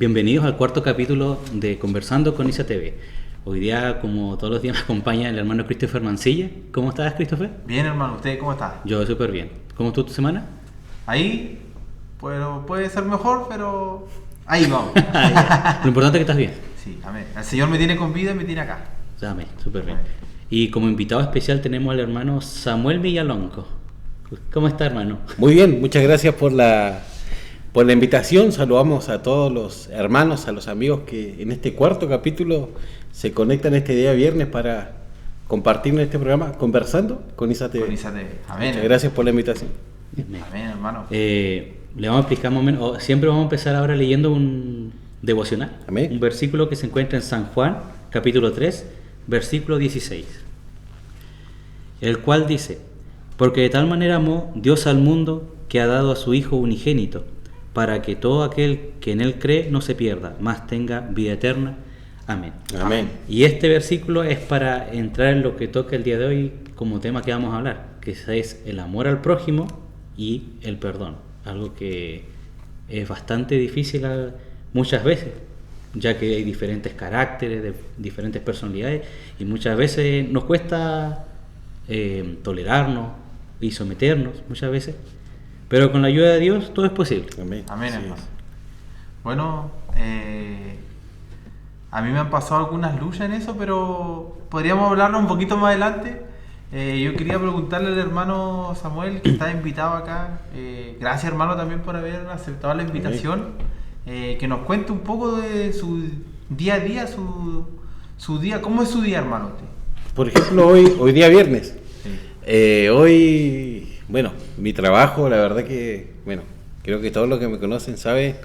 Bienvenidos al cuarto capítulo de Conversando con Isa TV. Hoy día, como todos los días, me acompaña el hermano Christopher Mancilla. ¿Cómo estás, Christopher? Bien, hermano, ¿usted cómo está? Yo súper bien. ¿Cómo estuvo tu semana? Ahí, bueno, puede ser mejor, pero ahí vamos. Lo importante es que estás bien. Sí, amén. El Señor me tiene con vida y me tiene acá. Amén, súper bien. Y como invitado especial tenemos al hermano Samuel Villalonco. ¿Cómo está, hermano? Muy bien, muchas gracias por la invitación. Saludamos a todos los hermanos, a los amigos que en este cuarto capítulo se conectan este día viernes para compartir en este programa Conversando con Isa TV. Con Isa TV. Amén. Muchas gracias por la invitación. Amén, hermano. Le vamos a explicar más o menos, siempre vamos a empezar ahora leyendo un devocional. Amén. Un versículo que se encuentra en San Juan, capítulo 3, versículo 16. El cual dice: porque de tal manera amó Dios al mundo que ha dado a su Hijo unigénito, para que todo aquel que en él cree no se pierda, mas tenga vida eterna. Amén. Amén. Y este versículo es para entrar en lo que toca el día de hoy como tema que vamos a hablar, que es el amor al prójimo y el perdón. Algo que es bastante difícil muchas veces, ya que hay diferentes caracteres, de diferentes personalidades, y muchas veces nos cuesta tolerarnos y someternos, muchas veces. Pero con la ayuda de Dios todo es posible. Amén. Amén, Sí. hermano. Bueno, a mí me han pasado algunas luchas en eso, pero podríamos hablarlo un poquito más adelante. Yo quería preguntarle al hermano Samuel, que está invitado acá. Gracias, hermano, también por haber aceptado la invitación. Que nos cuente un poco de su día a día, su día. ¿Cómo es su día, hermano? Usted? Por ejemplo, hoy día viernes. Sí. Hoy, bueno, mi trabajo, la verdad que, bueno, creo que todos los que me conocen saben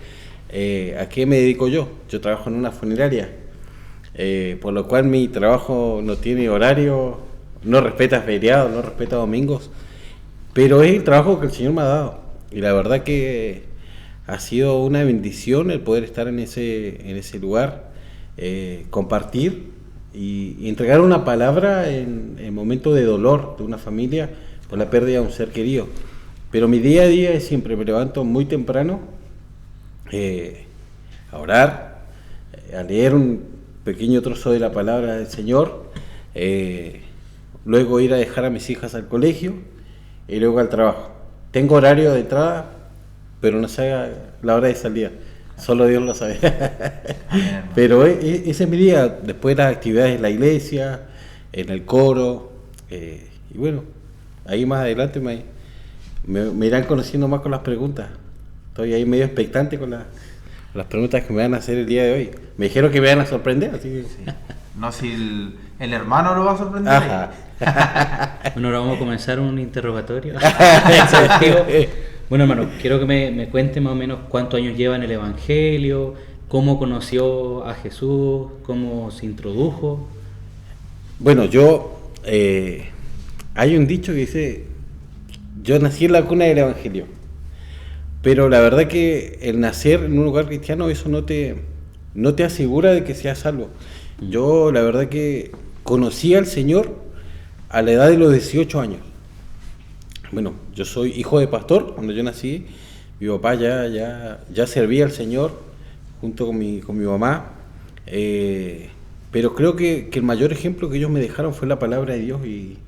a qué me dedico yo. Yo trabajo en una funeraria, por lo cual mi trabajo no tiene horario, no respeta feriados, no respeta domingos, pero es el trabajo que el Señor me ha dado. Y la verdad que ha sido una bendición el poder estar en ese lugar, compartir y entregar una palabra en momentos de dolor de una familia por la pérdida de un ser querido. Pero mi día a día es siempre, me levanto muy temprano a orar, a leer un pequeño trozo de la palabra del Señor, luego ir a dejar a mis hijas al colegio y luego al trabajo. Tengo horario de entrada, pero no sé la hora de salida, solo Dios lo sabe. Pero ese es mi día, después las actividades en la iglesia, en el coro, y bueno, ahí más adelante me irán conociendo más con las preguntas. Estoy ahí medio expectante con las preguntas que me van a hacer el día de hoy. Me dijeron que me van a sorprender, así que... Sí. No, si el hermano lo va a sorprender. Ajá. Bueno, ahora vamos a comenzar un interrogatorio. Bueno, hermano, quiero que me cuente más o menos cuántos años lleva en el Evangelio, cómo conoció a Jesús, cómo se introdujo. Bueno, hay un dicho que dice, yo nací en la cuna del Evangelio, pero la verdad que el nacer en un lugar cristiano, eso no te asegura de que seas salvo. Yo la verdad que conocí al Señor a la edad de los 18 años. Bueno, yo soy hijo de pastor. Cuando yo nací, mi papá ya servía al Señor junto con mi mamá, pero creo que el mayor ejemplo que ellos me dejaron fue la palabra de Dios, y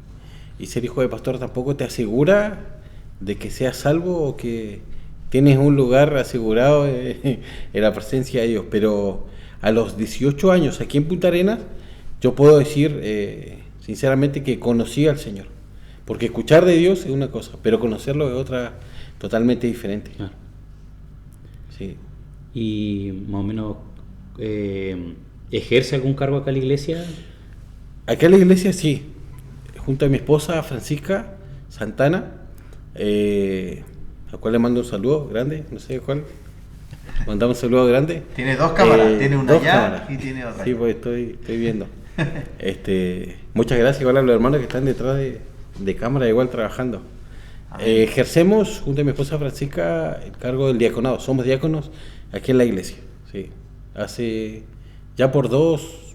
ser hijo de pastor tampoco te asegura de que seas salvo o que tienes un lugar asegurado en la presencia de Dios. Pero a los 18 años aquí en Punta Arenas yo puedo decir sinceramente que conocí al Señor. Porque escuchar de Dios es una cosa, pero conocerlo es otra totalmente diferente. Claro. Sí. Y más o menos, ¿ejerce algún cargo acá en la iglesia? Acá en la iglesia sí, junto a mi esposa Francisca Santana, a cual le mando un saludo grande, no sé cuál. Mandamos un saludo grande. Tiene dos cámaras, tiene una dos allá cámaras. y tiene otra. Sí, pues estoy viendo. Muchas gracias igual a los hermanos que están detrás de cámara, igual trabajando. Ejercemos junto a mi esposa Francisca el cargo del diaconado. Somos diáconos aquí en la iglesia. Sí. Hace ya por dos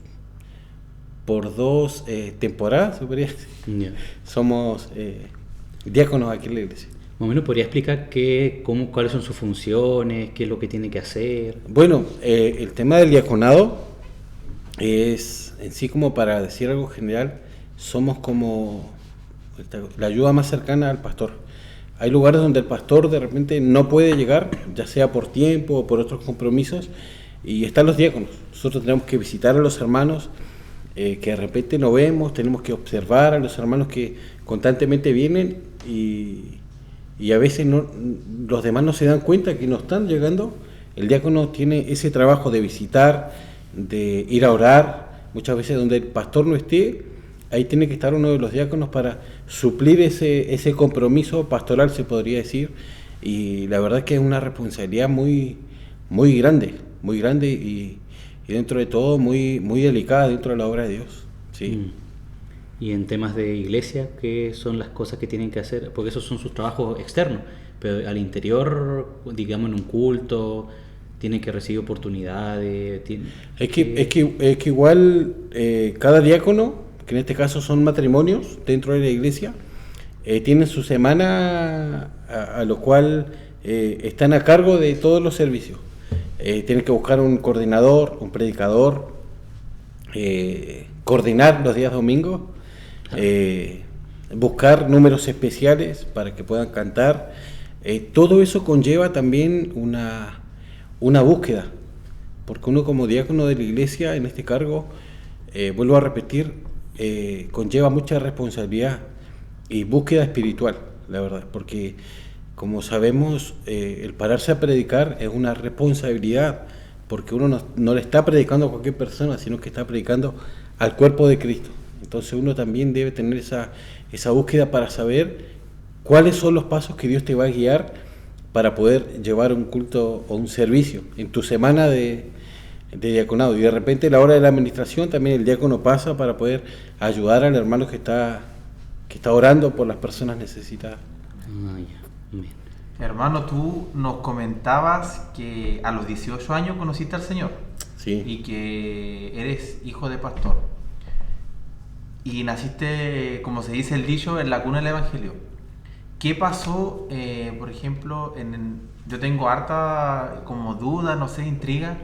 temporadas, se podría decir, Yeah. somos diáconos aquí en la iglesia. Más o menos podría explicar cuáles son sus funciones, qué es lo que tiene que hacer. Bueno, el tema del diaconado es, en sí, como para decir algo general, somos como la ayuda más cercana al pastor. Hay lugares donde el pastor de repente no puede llegar, ya sea por tiempo o por otros compromisos, y están los diáconos. Nosotros tenemos que visitar a los hermanos que de repente no vemos, tenemos que observar a los hermanos que constantemente vienen y a veces los demás no se dan cuenta que no están llegando. El diácono tiene ese trabajo de visitar, de ir a orar, muchas veces donde el pastor no esté, ahí tiene que estar uno de los diáconos para suplir ese compromiso pastoral, se podría decir, y la verdad que es una responsabilidad muy, muy grande y dentro de todo muy, muy delicada dentro de la obra de Dios. Sí. Y en temas de iglesia, ¿qué son las cosas que tienen que hacer? Porque esos son sus trabajos externos, pero al interior, digamos en un culto, tienen que recibir oportunidades. Es que igual cada diácono, que en este caso son matrimonios dentro de la iglesia, tienen su semana a lo cual están a cargo de todos los servicios. Tienen que buscar un coordinador, un predicador, coordinar los días domingos, buscar números especiales para que puedan cantar. Todo eso conlleva también una búsqueda, porque uno como diácono de la iglesia en este cargo, vuelvo a repetir, conlleva mucha responsabilidad y búsqueda espiritual, la verdad, porque como sabemos, el pararse a predicar es una responsabilidad, porque uno no le está predicando a cualquier persona, sino que está predicando al cuerpo de Cristo. Entonces uno también debe tener esa búsqueda para saber cuáles son los pasos que Dios te va a guiar para poder llevar un culto o un servicio en tu semana de diaconado. Y de repente a la hora de la administración también el diácono pasa para poder ayudar al hermano que está orando por las personas necesitadas. Bien. Hermano, tú nos comentabas que a los 18 años conociste al Señor. Sí. Y que eres hijo de pastor. Y naciste, como se dice el dicho, en la cuna del Evangelio. ¿Qué pasó, por ejemplo, yo tengo harta como duda, no sé, intriga,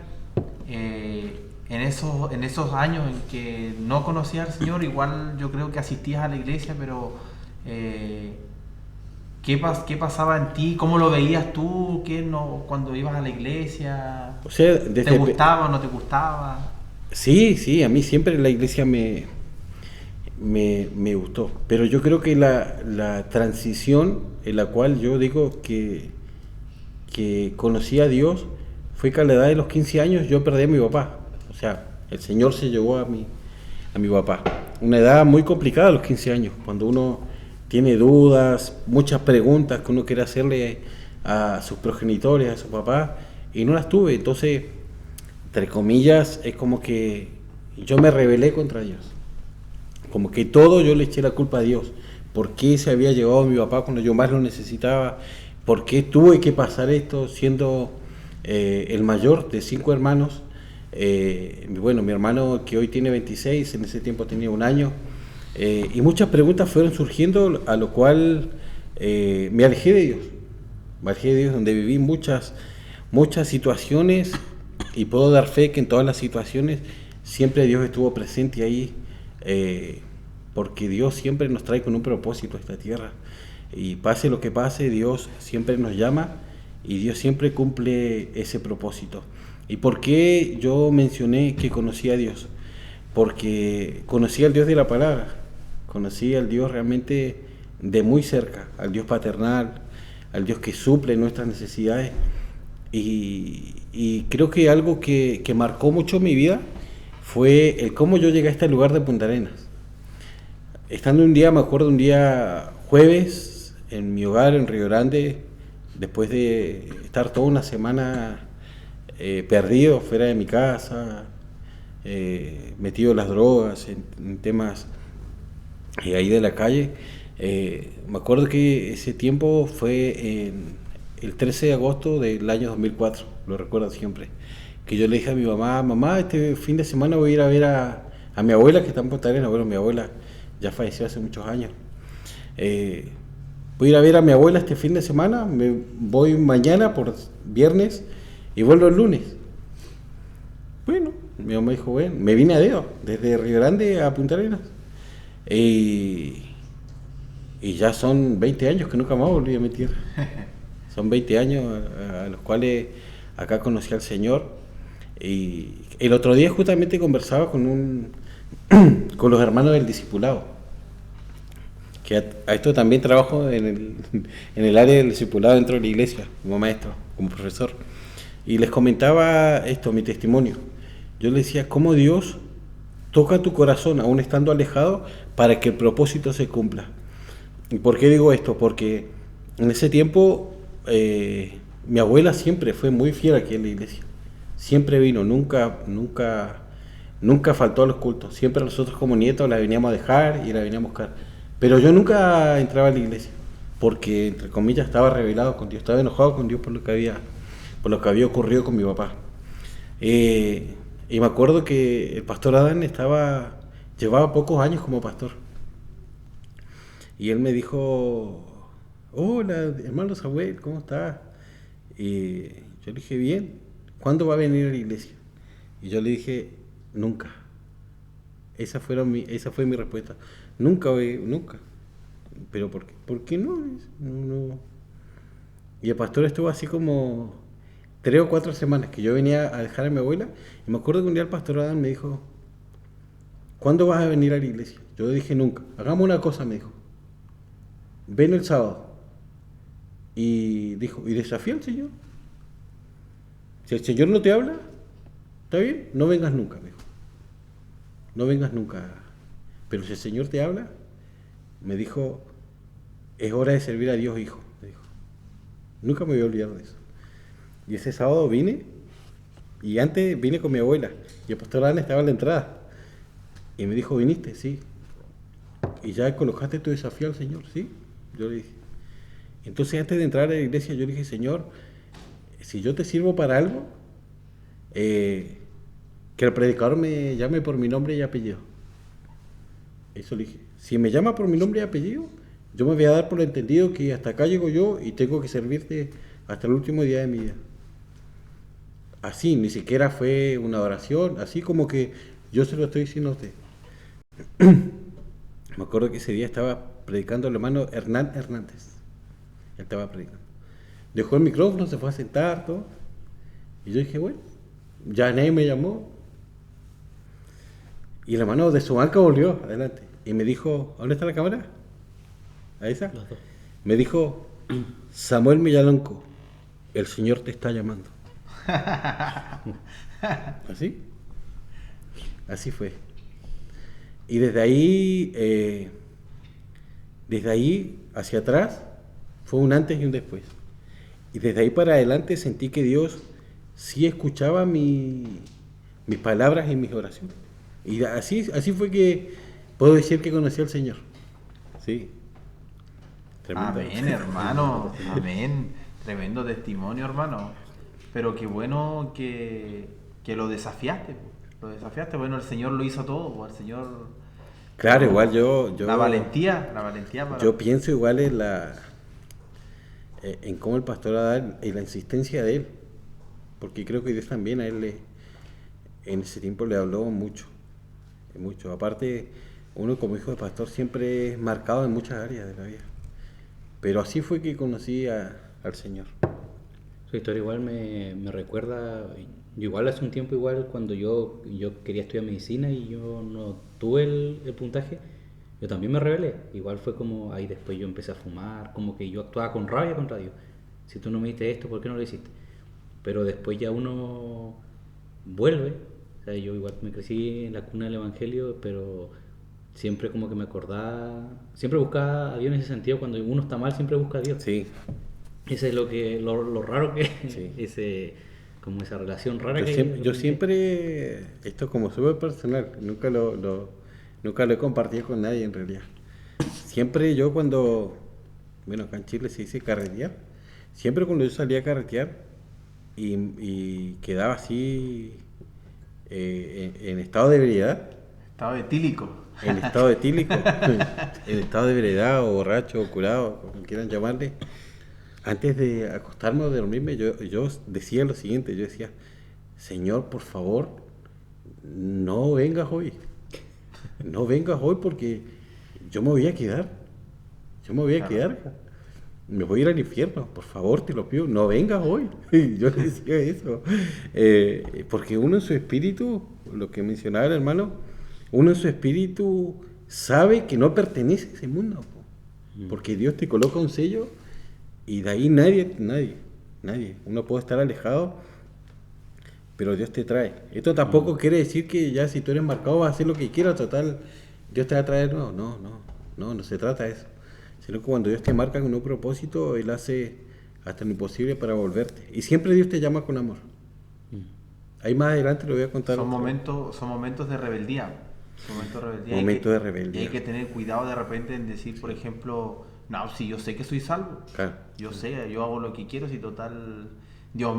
en esos años en que no conocías al Señor? Igual yo creo que asistías a la iglesia, pero ¿qué pasaba en ti? ¿Cómo lo veías tú? Cuando ibas a la iglesia? O sea, ¿Te gustaba o no te gustaba? Sí, a mí siempre la iglesia me gustó, pero yo creo que la transición en la cual yo digo que conocí a Dios fue que a la edad de los 15 años yo perdí a mi papá. O sea, el Señor se llevó a mi papá. Una edad muy complicada a los 15 años, cuando uno tiene dudas, muchas preguntas que uno quiere hacerle a sus progenitores, a su papá, y no las tuve. Entonces, entre comillas, es como que yo me rebelé contra Dios. Como que todo yo le eché la culpa a Dios. ¿Por qué se había llevado a mi papá cuando yo más lo necesitaba? ¿Por qué tuve que pasar esto siendo el mayor de 5 hermanos? Bueno, mi hermano que hoy tiene 26, en ese tiempo tenía 1 año. Y muchas preguntas fueron surgiendo, a lo cual me alejé de Dios. Me alejé de Dios, donde viví muchas situaciones, y puedo dar fe que en todas las situaciones siempre Dios estuvo presente ahí, porque Dios siempre nos trae con un propósito a esta tierra, y pase lo que pase, Dios siempre nos llama y Dios siempre cumple ese propósito. ¿Y por qué yo mencioné que conocí a Dios? Porque conocí al Dios de la palabra, conocí al Dios realmente de muy cerca, al Dios paternal, al Dios que suple nuestras necesidades, y creo que algo que marcó mucho mi vida fue el cómo yo llegué a este lugar de Punta Arenas. Estando un día, me acuerdo, un día jueves en mi hogar en Río Grande, después de estar toda una semana perdido fuera de mi casa, metido en las drogas, en temas ahí de la calle. Me acuerdo que ese tiempo fue el 13 de agosto del año 2004, lo recuerdo siempre, que yo le dije a mi mamá, este fin de semana voy a ir a ver a mi abuela que está en Punta Arenas. Bueno, mi abuela ya falleció hace muchos años. voy a ir a ver a mi abuela este fin de semana, me voy mañana por viernes y vuelvo el lunes. Bueno, mi mamá dijo, bueno, me vine a dedo, desde Río Grande a Punta Arenas. Y ya son 20 años que nunca más volví a mi tierra. Son 20 años a los cuales acá conocí al Señor. Y el otro día justamente conversaba con los hermanos del discipulado. Que a esto también trabajo en el área del discipulado dentro de la iglesia, como maestro, como profesor. Y les comentaba esto, mi testimonio. Yo les decía, cómo Dios toca tu corazón, aún estando alejado, para que el propósito se cumpla. ¿Y por qué digo esto? Porque en ese tiempo mi abuela siempre fue muy fiel aquí en la iglesia. Siempre vino, nunca faltó a los cultos. Siempre nosotros como nietos la veníamos a dejar y la veníamos a buscar. Pero yo nunca entraba a la iglesia, porque entre comillas estaba rebelado con Dios, estaba enojado con Dios por lo que había ocurrido con mi papá. Y me acuerdo que el pastor Adán llevaba pocos años como pastor. Y él me dijo, hola, hermano Samuel, ¿cómo estás? Y yo le dije, bien, ¿cuándo va a venir a la iglesia? Y yo le dije, nunca. Esa fue mi respuesta. Nunca. ¿Pero por qué? ¿Por qué no? No. Y el pastor estuvo así como 3 o 4 semanas que yo venía a dejar a mi abuela. Y me acuerdo que un día el pastor Adán me dijo, ¿cuándo vas a venir a la iglesia? Yo le dije, nunca. Hagamos una cosa, me dijo. Ven el sábado. Y dijo, ¿y desafía al Señor? Si el Señor no te habla, ¿está bien? No vengas nunca, me dijo. No vengas nunca. Pero si el Señor te habla, me dijo, es hora de servir a Dios, hijo. Me dijo. Nunca me voy a olvidar de eso. Y ese sábado vine, y antes vine con mi abuela, y el pastor Ana estaba en la entrada. Y me dijo, ¿viniste? Sí. ¿Y ya colocaste tu desafío al Señor? Sí. Yo le dije. Entonces antes de entrar a la iglesia, yo le dije, Señor, si yo te sirvo para algo, que el predicador me llame por mi nombre y apellido. Eso le dije. Si me llama por mi nombre y apellido, yo me voy a dar por entendido que hasta acá llego yo y tengo que servirte hasta el último día de mi vida. Así, ni siquiera fue una oración, así como que yo se lo estoy diciendo a usted. Me acuerdo que ese día estaba predicando el hermano Hernán Hernández. Él estaba predicando. Dejó el micrófono, se fue a sentar, todo. Y yo dije, bueno, ya nadie me llamó. Y el hermano de su banca volvió adelante. Y me dijo, ¿dónde está la cámara? ¿A esa? Los dos. Me dijo, Samuel Millalonco, el Señor te está llamando. ¿Así? Así fue. Y desde ahí hacia atrás fue un antes y un después. Y desde ahí para adelante sentí que Dios sí escuchaba mis palabras y mis oraciones. Y así fue que puedo decir que conocí al Señor. Sí. Tremendo. Amén, hermano. Amén. Tremendo testimonio, hermano. Pero qué bueno que lo desafiaste. Lo desafiaste. Bueno, el Señor lo hizo todo. El Señor... Claro, igual yo... La valentía para... Yo pienso igual en cómo el pastor Adán y la insistencia de él. Porque creo que Dios también a él en ese tiempo le habló mucho. Mucho. Aparte, uno como hijo de pastor siempre es marcado en muchas áreas de la vida. Pero así fue que conocí al Señor. Su historia igual me recuerda, yo igual hace un tiempo igual cuando yo quería estudiar medicina y yo no tuve el puntaje, yo también me rebelé. Igual fue como, ahí después yo empecé a fumar, como que yo actuaba con rabia contra Dios. Si tú no me diste esto, ¿por qué no lo hiciste? Pero después ya uno vuelve. O sea, yo igual me crecí en la cuna del Evangelio, pero siempre como que me acordaba, siempre buscaba a Dios en ese sentido. Cuando uno está mal, siempre busca a Dios. Sí. Ese es lo raro que sí. Como esa relación rara yo siempre, esto como súper personal, nunca lo he compartido con nadie en realidad. Siempre yo cuando, bueno, acá en Chile se dice carretear, siempre cuando yo salía a carretear y quedaba así en estado de ebriedad. Estado etílico. en estado etílico, en estado de ebriedad o borracho o curado, como quieran llamarle, antes de acostarme o de dormirme, yo decía lo siguiente, yo decía, Señor, por favor, no vengas hoy. No vengas hoy porque yo me voy a quedar. Me voy a ir al infierno, por favor, te lo pido, no vengas hoy. Yo le decía eso. Porque uno en su espíritu, lo que mencionaba el hermano, uno en su espíritu sabe que no pertenece a ese mundo. Porque Dios te coloca un sello y de ahí nadie. Uno puede estar alejado, pero Dios te trae. Esto tampoco quiere decir que ya si tú eres marcado vas a hacer lo que quieras, total, Dios te va a traer. No se trata de eso. Sino que cuando Dios te marca con un propósito, Él hace hasta lo imposible para volverte. Y siempre Dios te llama con amor. Ahí más adelante lo voy a contar. Son momentos de rebeldía. Momentos de rebeldía. Y hay que tener cuidado de repente en decir, por ejemplo, no, si yo sé que soy salvo. Claro. Yo hago lo que quiero, si total Dios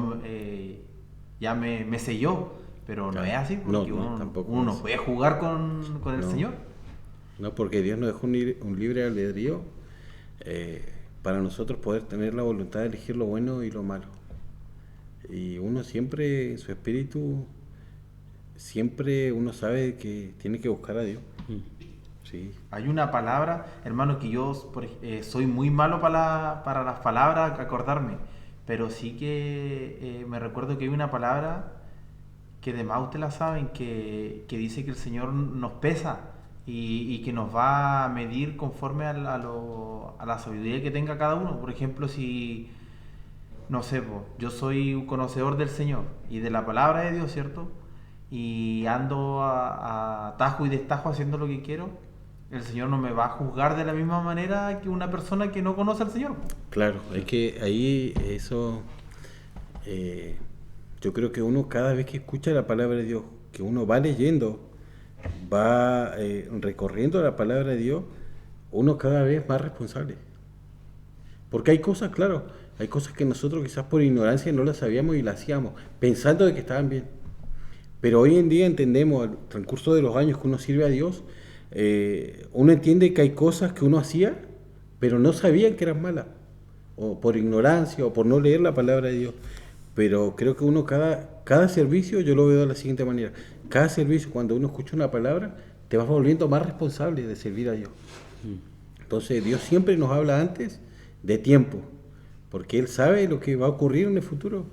ya me selló. Pero no es así, porque uno no puede jugar con el Señor. No, porque Dios nos dejó un libre albedrío para nosotros poder tener la voluntad de elegir lo bueno y lo malo. Y uno siempre, en su espíritu, siempre uno sabe que tiene que buscar a Dios. Sí. Hay una palabra, hermano, que yo soy muy malo para las palabras, acordarme, pero sí que me recuerdo que hay una palabra que de más ustedes la saben, que dice que el Señor nos pesa y que nos va a medir conforme a la sabiduría que tenga cada uno. Por ejemplo, si, no sé, yo soy un conocedor del Señor y de la palabra de Dios, ¿cierto? Y ando a tajo y destajo haciendo lo que quiero, el Señor no me va a juzgar de la misma manera que una persona que no conoce al Señor. Claro, es que ahí eso, yo creo que uno cada vez que escucha la palabra de Dios, que uno va leyendo, va recorriendo la palabra de Dios, uno cada vez más responsable. Porque hay cosas, claro, hay cosas que nosotros quizás por ignorancia no las sabíamos y las hacíamos, pensando de que estaban bien. Pero hoy en día entendemos, al transcurso de los años que uno sirve a Dios, uno entiende que hay cosas que uno hacía, pero no sabía que eran malas, o por ignorancia, o por no leer la palabra de Dios. Pero creo que uno, cada servicio, yo lo veo de la siguiente manera: cada servicio, cuando uno escucha una palabra, te vas volviendo más responsable de servir a Dios. Entonces Dios siempre nos habla antes de tiempo, porque Él sabe lo que va a ocurrir en el futuro.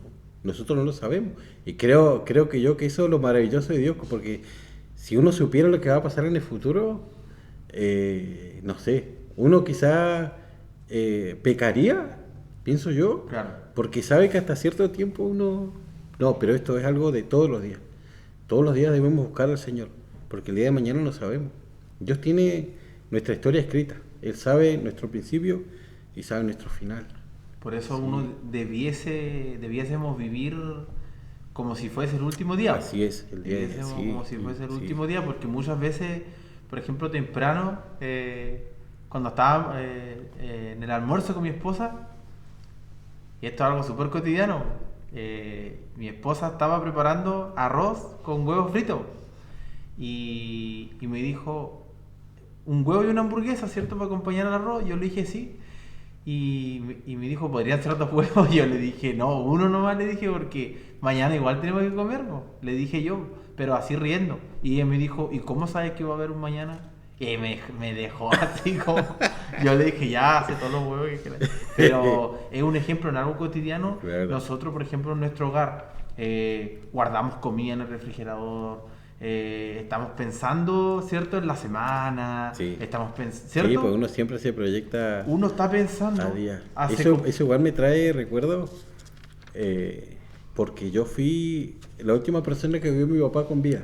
Nosotros no lo sabemos. Y creo que eso es lo maravilloso de Dios, porque si uno supiera lo que va a pasar en el futuro, no sé, uno quizá pecaría, pienso yo, Claro. porque sabe que hasta cierto tiempo uno... No, pero esto es algo de todos los días. Todos los días debemos buscar al Señor, porque el día de mañana no sabemos. Dios tiene nuestra historia escrita. Él sabe nuestro principio y sabe nuestro final. Por eso uno debiésemos vivir como si fuese el último día. Así es, el día Como si fuese el último día, porque muchas veces, por ejemplo, temprano, cuando estaba en el almuerzo con mi esposa, y esto es algo súper cotidiano, mi esposa estaba preparando arroz con huevos fritos y me dijo, un huevo y una hamburguesa, ¿cierto?, para acompañar al arroz. Yo le dije sí. Y me dijo, ¿podrían ser 2 huevos? Yo le dije, no, uno nomás, le dije, porque mañana igual tenemos que comer, ¿no? Le dije yo, pero así riendo. Y ella me dijo, ¿y cómo sabes que va a haber un mañana? Y me dejó así como... Yo le dije, ya, hace todos los huevos que quieras. Pero es un ejemplo en algo cotidiano. Claro. Nosotros, por ejemplo, en nuestro hogar, guardamos comida en el refrigerador. Estamos pensando, ¿cierto?, en la semana. Sí. Estamos ¿cierto? Sí, pues uno siempre se proyecta Uno está pensando a día. hace Eso igual me trae recuerdo, porque yo fui la última persona que vio a mi papá con vida,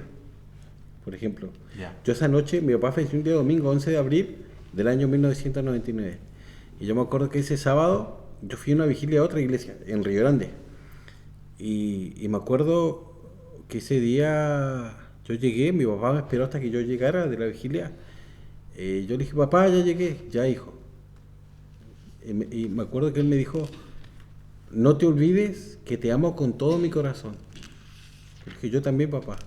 por ejemplo. Ya. Yo esa noche, mi papá falleció un día domingo, 11 de abril del año 1999. Y yo me acuerdo que ese sábado yo fui a una vigilia a otra iglesia, en Río Grande. Y me acuerdo que ese día yo llegué, mi papá me esperó hasta que yo llegara de la vigilia. Yo le dije, papá, ya llegué, ya, hijo. Y me acuerdo que él me dijo, no te olvides que te amo con todo mi corazón. Porque yo también, papá.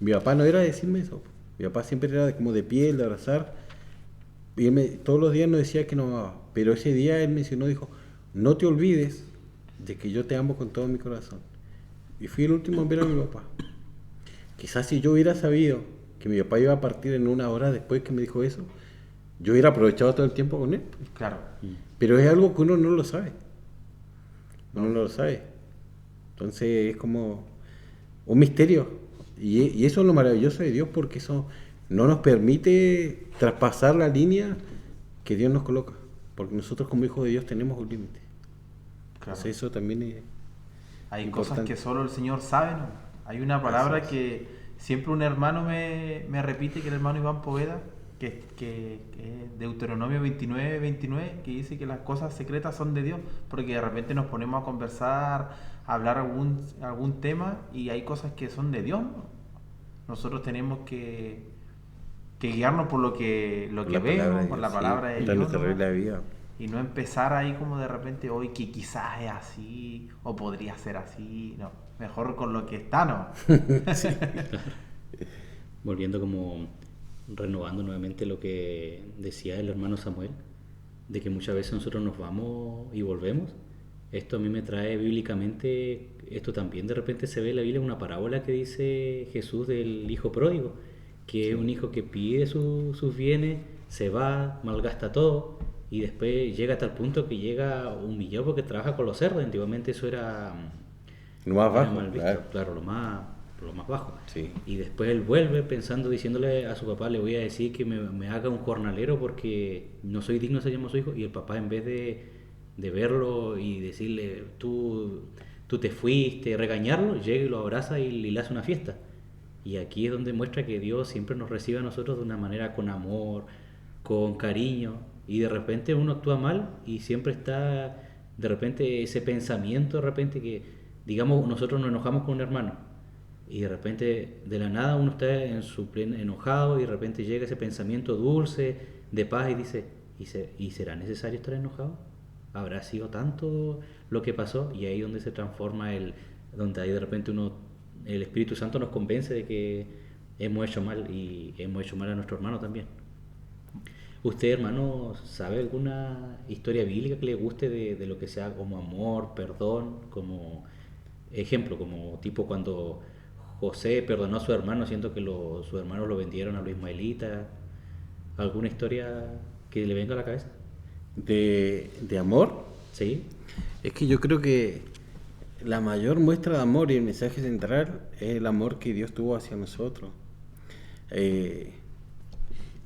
Mi papá no era decirme eso. Mi papá siempre era como de piel, de abrazar. Y todos los días nos decía que nos amaba. Pero ese día él mencionó, dijo, no te olvides de que yo te amo con todo mi corazón. Y fui el último en ver a mi papá. Quizás si yo hubiera sabido que mi papá iba a partir en 1 hora después que me dijo eso, yo hubiera aprovechado todo el tiempo con él. Claro. Pero es algo que uno no lo sabe. Uno no lo sabe. Entonces es como un misterio. Y eso es lo maravilloso de Dios, porque eso no nos permite traspasar la línea que Dios nos coloca. Porque nosotros como hijos de Dios tenemos un límite. Claro. Entonces eso también es... Hay importante. cosas que solo el Señor sabe, ¿no? Hay una palabra que siempre un hermano me repite, que el hermano Iván Poveda, que es Deuteronomio 29, que dice que las cosas secretas son de Dios, porque de repente nos ponemos a conversar, a hablar algún tema, y hay cosas que son de Dios, ¿no? Nosotros tenemos que guiarnos por lo que vemos, por la palabra de Dios, nuestra ¿no? regla de vida. Y no empezar ahí como de repente, hoy que quizás es así, o podría ser así, no, mejor con lo que está, ¿no? Sí, claro. Volviendo como renovando nuevamente lo que decía el hermano Samuel, de que muchas veces nosotros nos vamos y volvemos. Esto a mí me trae bíblicamente, esto también de repente se ve en la Biblia, una parábola que dice Jesús del hijo pródigo, que es un hijo que pide sus bienes, se va, malgasta todo, y después llega hasta el punto que llega humillado porque trabaja con los cerdos. Antiguamente eso era Lo más era bajo, mal visto, claro, lo más bajo. Sí. Y después él vuelve pensando, diciéndole a su papá, le voy a decir que me haga un jornalero porque no soy digno de ser llamado su hijo. Y el papá, en vez de verlo y decirle, tú te fuiste, regañarlo, llega y lo abraza y le hace una fiesta. Y aquí es donde muestra que Dios siempre nos recibe a nosotros de una manera con amor, con cariño. Y de repente uno actúa mal y siempre está de repente ese pensamiento, de repente que, digamos, nosotros nos enojamos con un hermano y de repente de la nada uno está en su pleno enojado y de repente llega ese pensamiento dulce de paz y dice, ¿y será necesario estar enojado? ¿Habrá sido tanto lo que pasó? Y ahí donde se transforma donde ahí de repente el Espíritu Santo nos convence de que hemos hecho mal y hemos hecho mal a nuestro hermano también. ¿Usted, hermano, sabe alguna historia bíblica que le guste de lo que sea como amor, perdón, como ejemplo, como tipo cuando José perdonó a su hermano, siento que sus hermanos lo vendieron a los ismaelitas? ¿Alguna historia que le venga a la cabeza? ¿De amor? Sí. Es que yo creo que la mayor muestra de amor y el mensaje central es el amor que Dios tuvo hacia nosotros.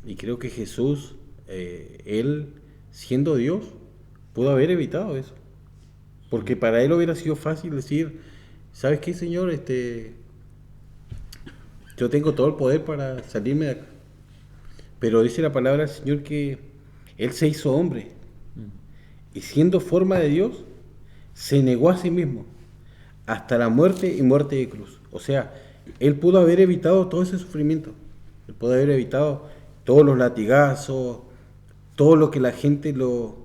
Y creo que Jesús, él siendo Dios, pudo haber evitado eso. Porque para él hubiera sido fácil decir, ¿sabes qué, Señor? Yo tengo todo el poder para salirme de acá. Pero dice la palabra del Señor que él se hizo hombre. Y siendo forma de Dios, se negó a sí mismo hasta la muerte y muerte de cruz. O sea, él pudo haber evitado todo ese sufrimiento. Él pudo haber evitado todos los latigazos, todo lo que la gente lo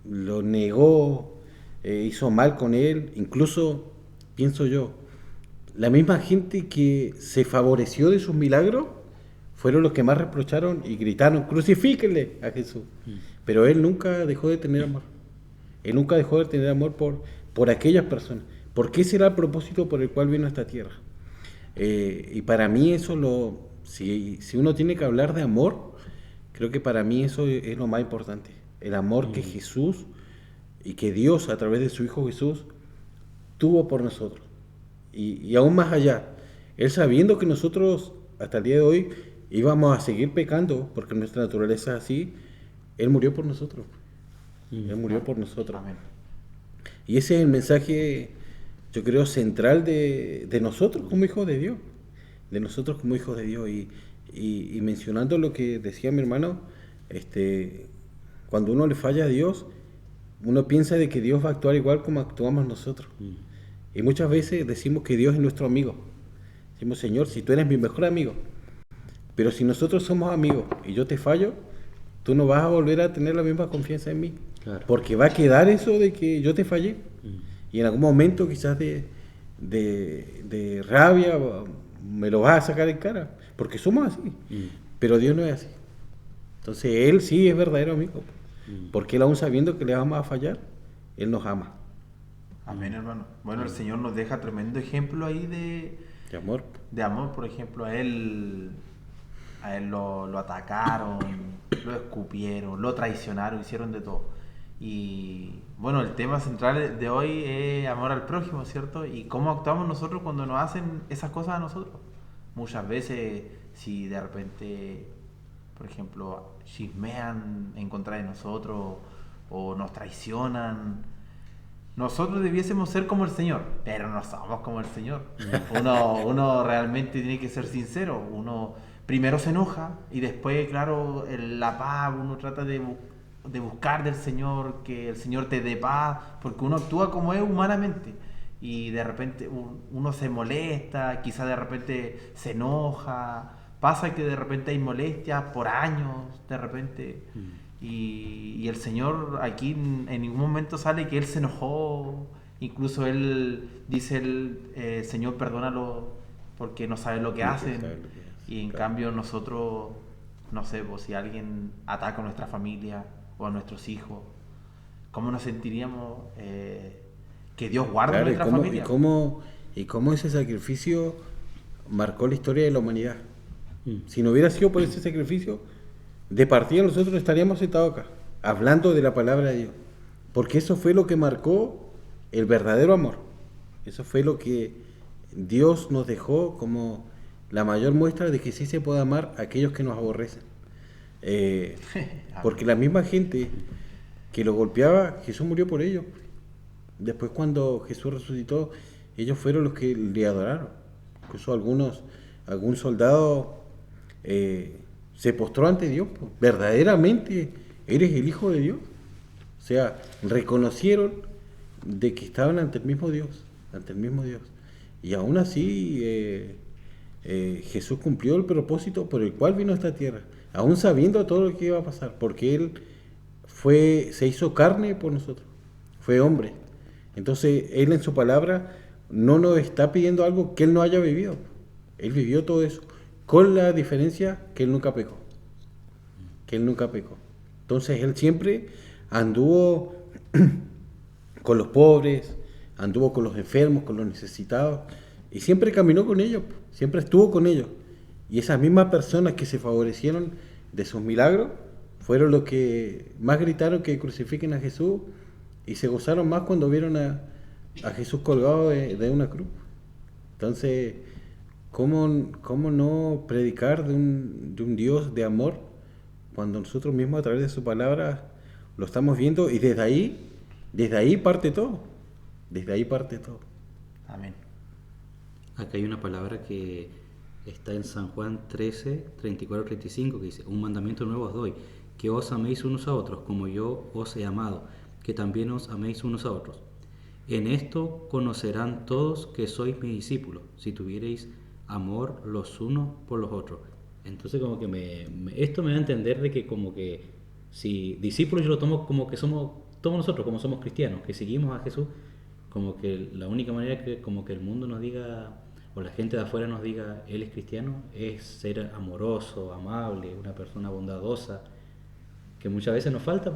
negó, hizo mal con él. Incluso, pienso yo, la misma gente que se favoreció de sus milagros fueron los que más reprocharon y gritaron, crucifíquenle a Jesús. Pero él nunca dejó de tener amor. Él nunca dejó de tener amor por aquellas personas. Porque ese era el propósito por el cual vino a esta tierra. Y para mí eso si uno tiene que hablar de amor, creo que para mí eso es lo más importante. El amor que Jesús y que Dios a través de su Hijo Jesús tuvo por nosotros. Y aún más allá, Él sabiendo que nosotros hasta el día de hoy íbamos a seguir pecando, porque nuestra naturaleza es así, Él murió por nosotros. Él murió por nosotros. Amén. Y ese es el mensaje, yo creo, central de nosotros como hijos de Dios. De nosotros como hijos de Dios. Y mencionando lo que decía mi hermano, cuando uno le falla a Dios, uno piensa de que Dios va a actuar igual como actuamos nosotros. Y muchas veces decimos que Dios es nuestro amigo. Decimos, Señor, si tú eres mi mejor amigo, pero si nosotros somos amigos y yo te fallo, tú no vas a volver a tener la misma confianza en mí. Claro. Porque va a quedar eso de que yo te fallé. Y en algún momento quizás de rabia, me lo vas a sacar en cara, porque somos así, pero Dios no es así. Entonces Él sí es verdadero amigo, porque Él aún sabiendo que le vamos a fallar, Él nos ama. Amén, hermano. Bueno, el Señor nos deja tremendo ejemplo ahí De amor. de amor. Por ejemplo, a él lo atacaron, lo escupieron, lo traicionaron, hicieron de todo. Y bueno, el tema central de hoy es amor al prójimo, ¿cierto? Y cómo actuamos nosotros cuando nos hacen esas cosas a nosotros. Muchas veces, si de repente, por ejemplo, chismean en contra de nosotros o nos traicionan, nosotros debiésemos ser como el Señor, pero no somos como el Señor. Uno realmente tiene que ser sincero. Uno primero se enoja y después, claro, la paz, uno trata de buscar del Señor, que el Señor te dé paz, porque uno actúa como es humanamente. Y de repente uno se molesta, quizá de repente se enoja, pasa que de repente hay molestias por años, de repente... Y el Señor aquí en ningún momento sale que Él se enojó. Incluso Él dice, Señor, perdónalo porque no sabe lo que hacen. Y en cambio nosotros, no sé, pues, si alguien ataca a nuestra familia o a nuestros hijos, ¿cómo nos sentiríamos que Dios guarde nuestra familia? Y cómo ese sacrificio marcó la historia de la humanidad. Si no hubiera sido por ese sacrificio, de partida nosotros estaríamos sentados acá, hablando de la palabra de Dios, porque eso fue lo que marcó el verdadero amor. Eso fue lo que Dios nos dejó como la mayor muestra de que sí se puede amar a aquellos que nos aborrecen. Porque la misma gente que lo golpeaba, Jesús murió por ellos. Después cuando Jesús resucitó, ellos fueron los que le adoraron. Incluso algún soldado se postró ante Dios, pues. Verdaderamente eres el Hijo de Dios. O sea, reconocieron de que estaban ante el mismo Dios, Y aún así Jesús cumplió el propósito por el cual vino a esta tierra, aún sabiendo todo lo que iba a pasar, porque Él se hizo carne por nosotros, fue hombre. Entonces Él en su palabra no nos está pidiendo algo que Él no haya vivido. Él vivió todo eso, con la diferencia que Él nunca pecó. Entonces Él siempre anduvo con los pobres, anduvo con los enfermos, con los necesitados, y siempre caminó con ellos, siempre estuvo con ellos. Y esas mismas personas que se favorecieron de sus milagros fueron los que más gritaron que crucifiquen a Jesús, y se gozaron más cuando vieron a Jesús colgado de una cruz. Entonces, ¿cómo no predicar de un Dios de amor cuando nosotros mismos a través de su palabra lo estamos viendo? Y desde ahí parte todo. Amén. Acá hay una palabra que está en San Juan 13, 34, 35, que dice: un mandamiento nuevo os doy, que os améis unos a otros, como yo os he amado, que también os améis unos a otros. En esto conocerán todos que sois mis discípulos, si tuviereis amor los unos por los otros. Entonces como que esto me da a entender de que como que si discípulos yo lo tomo como que somos todos nosotros, como somos cristianos, que seguimos a Jesús, como que la única manera que como que el mundo nos diga, o la gente de afuera nos diga, él es cristiano, es ser amoroso, amable, una persona bondadosa, que muchas veces nos falta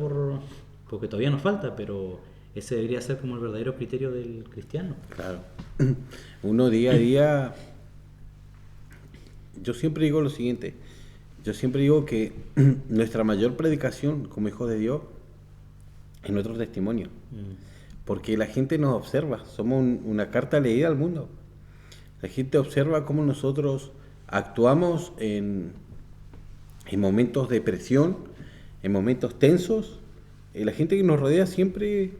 porque todavía nos falta, pero ese debería ser como el verdadero criterio del cristiano. Claro. Uno día a día... Yo siempre digo lo siguiente, que nuestra mayor predicación como hijos de Dios es nuestro testimonio, porque la gente nos observa, somos una carta leída al mundo. La gente observa cómo nosotros actuamos en momentos de presión, en momentos tensos. La gente que nos rodea siempre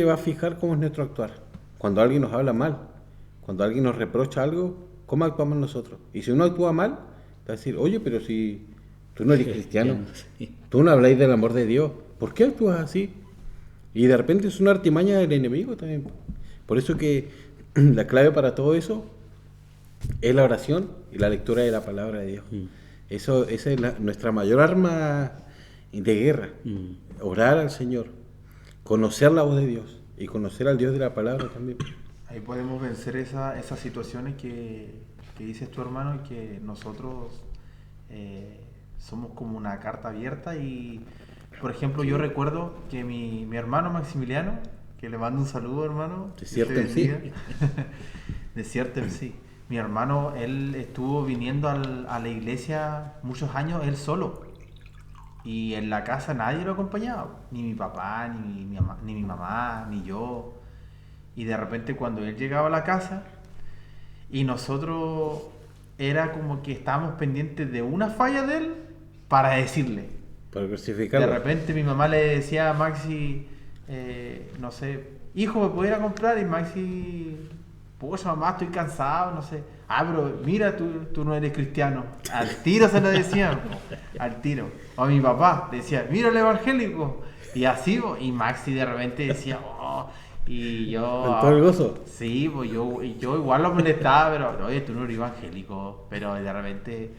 va a fijar cómo es nuestro actuar. Cuando alguien nos habla mal, cuando alguien nos reprocha algo, ¿cómo actuamos nosotros? Y si uno actúa mal, va a decir, oye, pero si tú no eres cristiano, tú no habláis del amor de Dios, ¿por qué actúas así? Y de repente es una artimaña del enemigo también. Por eso que la clave para todo eso es la oración y la lectura de la palabra de Dios. Esa es nuestra mayor arma de guerra. Orar al Señor, conocer la voz de Dios y conocer al Dios de la palabra también. Ahí podemos vencer esas situaciones que que dices tu hermano, que nosotros somos como una carta abierta y, por ejemplo, yo recuerdo que mi hermano Maximiliano, que le mando un saludo, hermano. Desierto en sí. Desierto en sí. Mi hermano, él estuvo viniendo a la iglesia muchos años él solo. Y en la casa nadie lo acompañaba. Ni mi papá, ni mi mamá, ni yo. Y de repente cuando él llegaba a la casa y nosotros era como que estábamos pendientes de una falla de él para decirle. Para crucificarlo. De repente mi mamá le decía a Maxi, no sé, hijo, ¿me puedo ir a comprar? Y Maxi, pues mamá, estoy cansado, no sé. Ah, pero mira, tú no eres cristiano. Al tiro se lo decían, al tiro. O a mi papá decía, mira el evangélico. Y así, y Maxi de repente decía, oh, y yo... ¿Con todo el gozo? Sí, pues yo igual lo molestaba, pero oye, tú no eres evangélico. Pero de repente...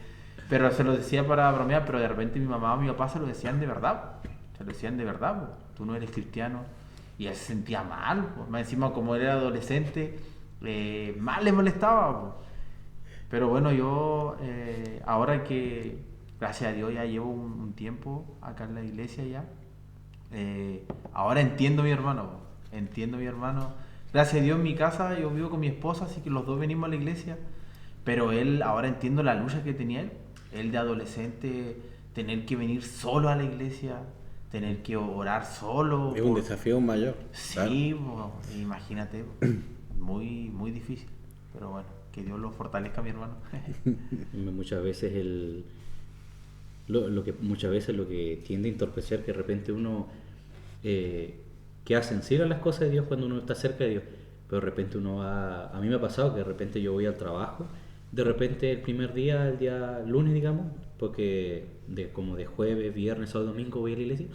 Pero se lo decía para bromear, pero de repente mi mamá o mi papá se lo decían de verdad. Se lo decían de verdad, pues. Tú no eres cristiano. Y él se sentía mal, pues. Más encima como él era adolescente, más le molestaba, pues. Pero bueno, yo ahora que, gracias a Dios, ya llevo un tiempo acá en la iglesia ya, ahora entiendo a mi hermano, pues. Entiendo a mi hermano. Gracias a Dios en mi casa yo vivo con mi esposa, así que los dos venimos a la iglesia. Pero él, ahora entiendo la lucha que tenía él de adolescente, tener que venir solo a la iglesia, tener que orar solo. Es un desafío mayor. Sí, claro. Imagínate, muy, muy difícil. Pero bueno, que Dios lo fortalezca, mi hermano. Muchas veces lo que tiende a entorpecer, que de repente uno queda sensible a las cosas de Dios cuando uno está cerca de Dios, pero de repente uno va... A mí me ha pasado que de repente yo voy al trabajo, de repente el primer día, el día lunes, digamos, porque como de jueves, viernes, sábado, domingo voy a la iglesia,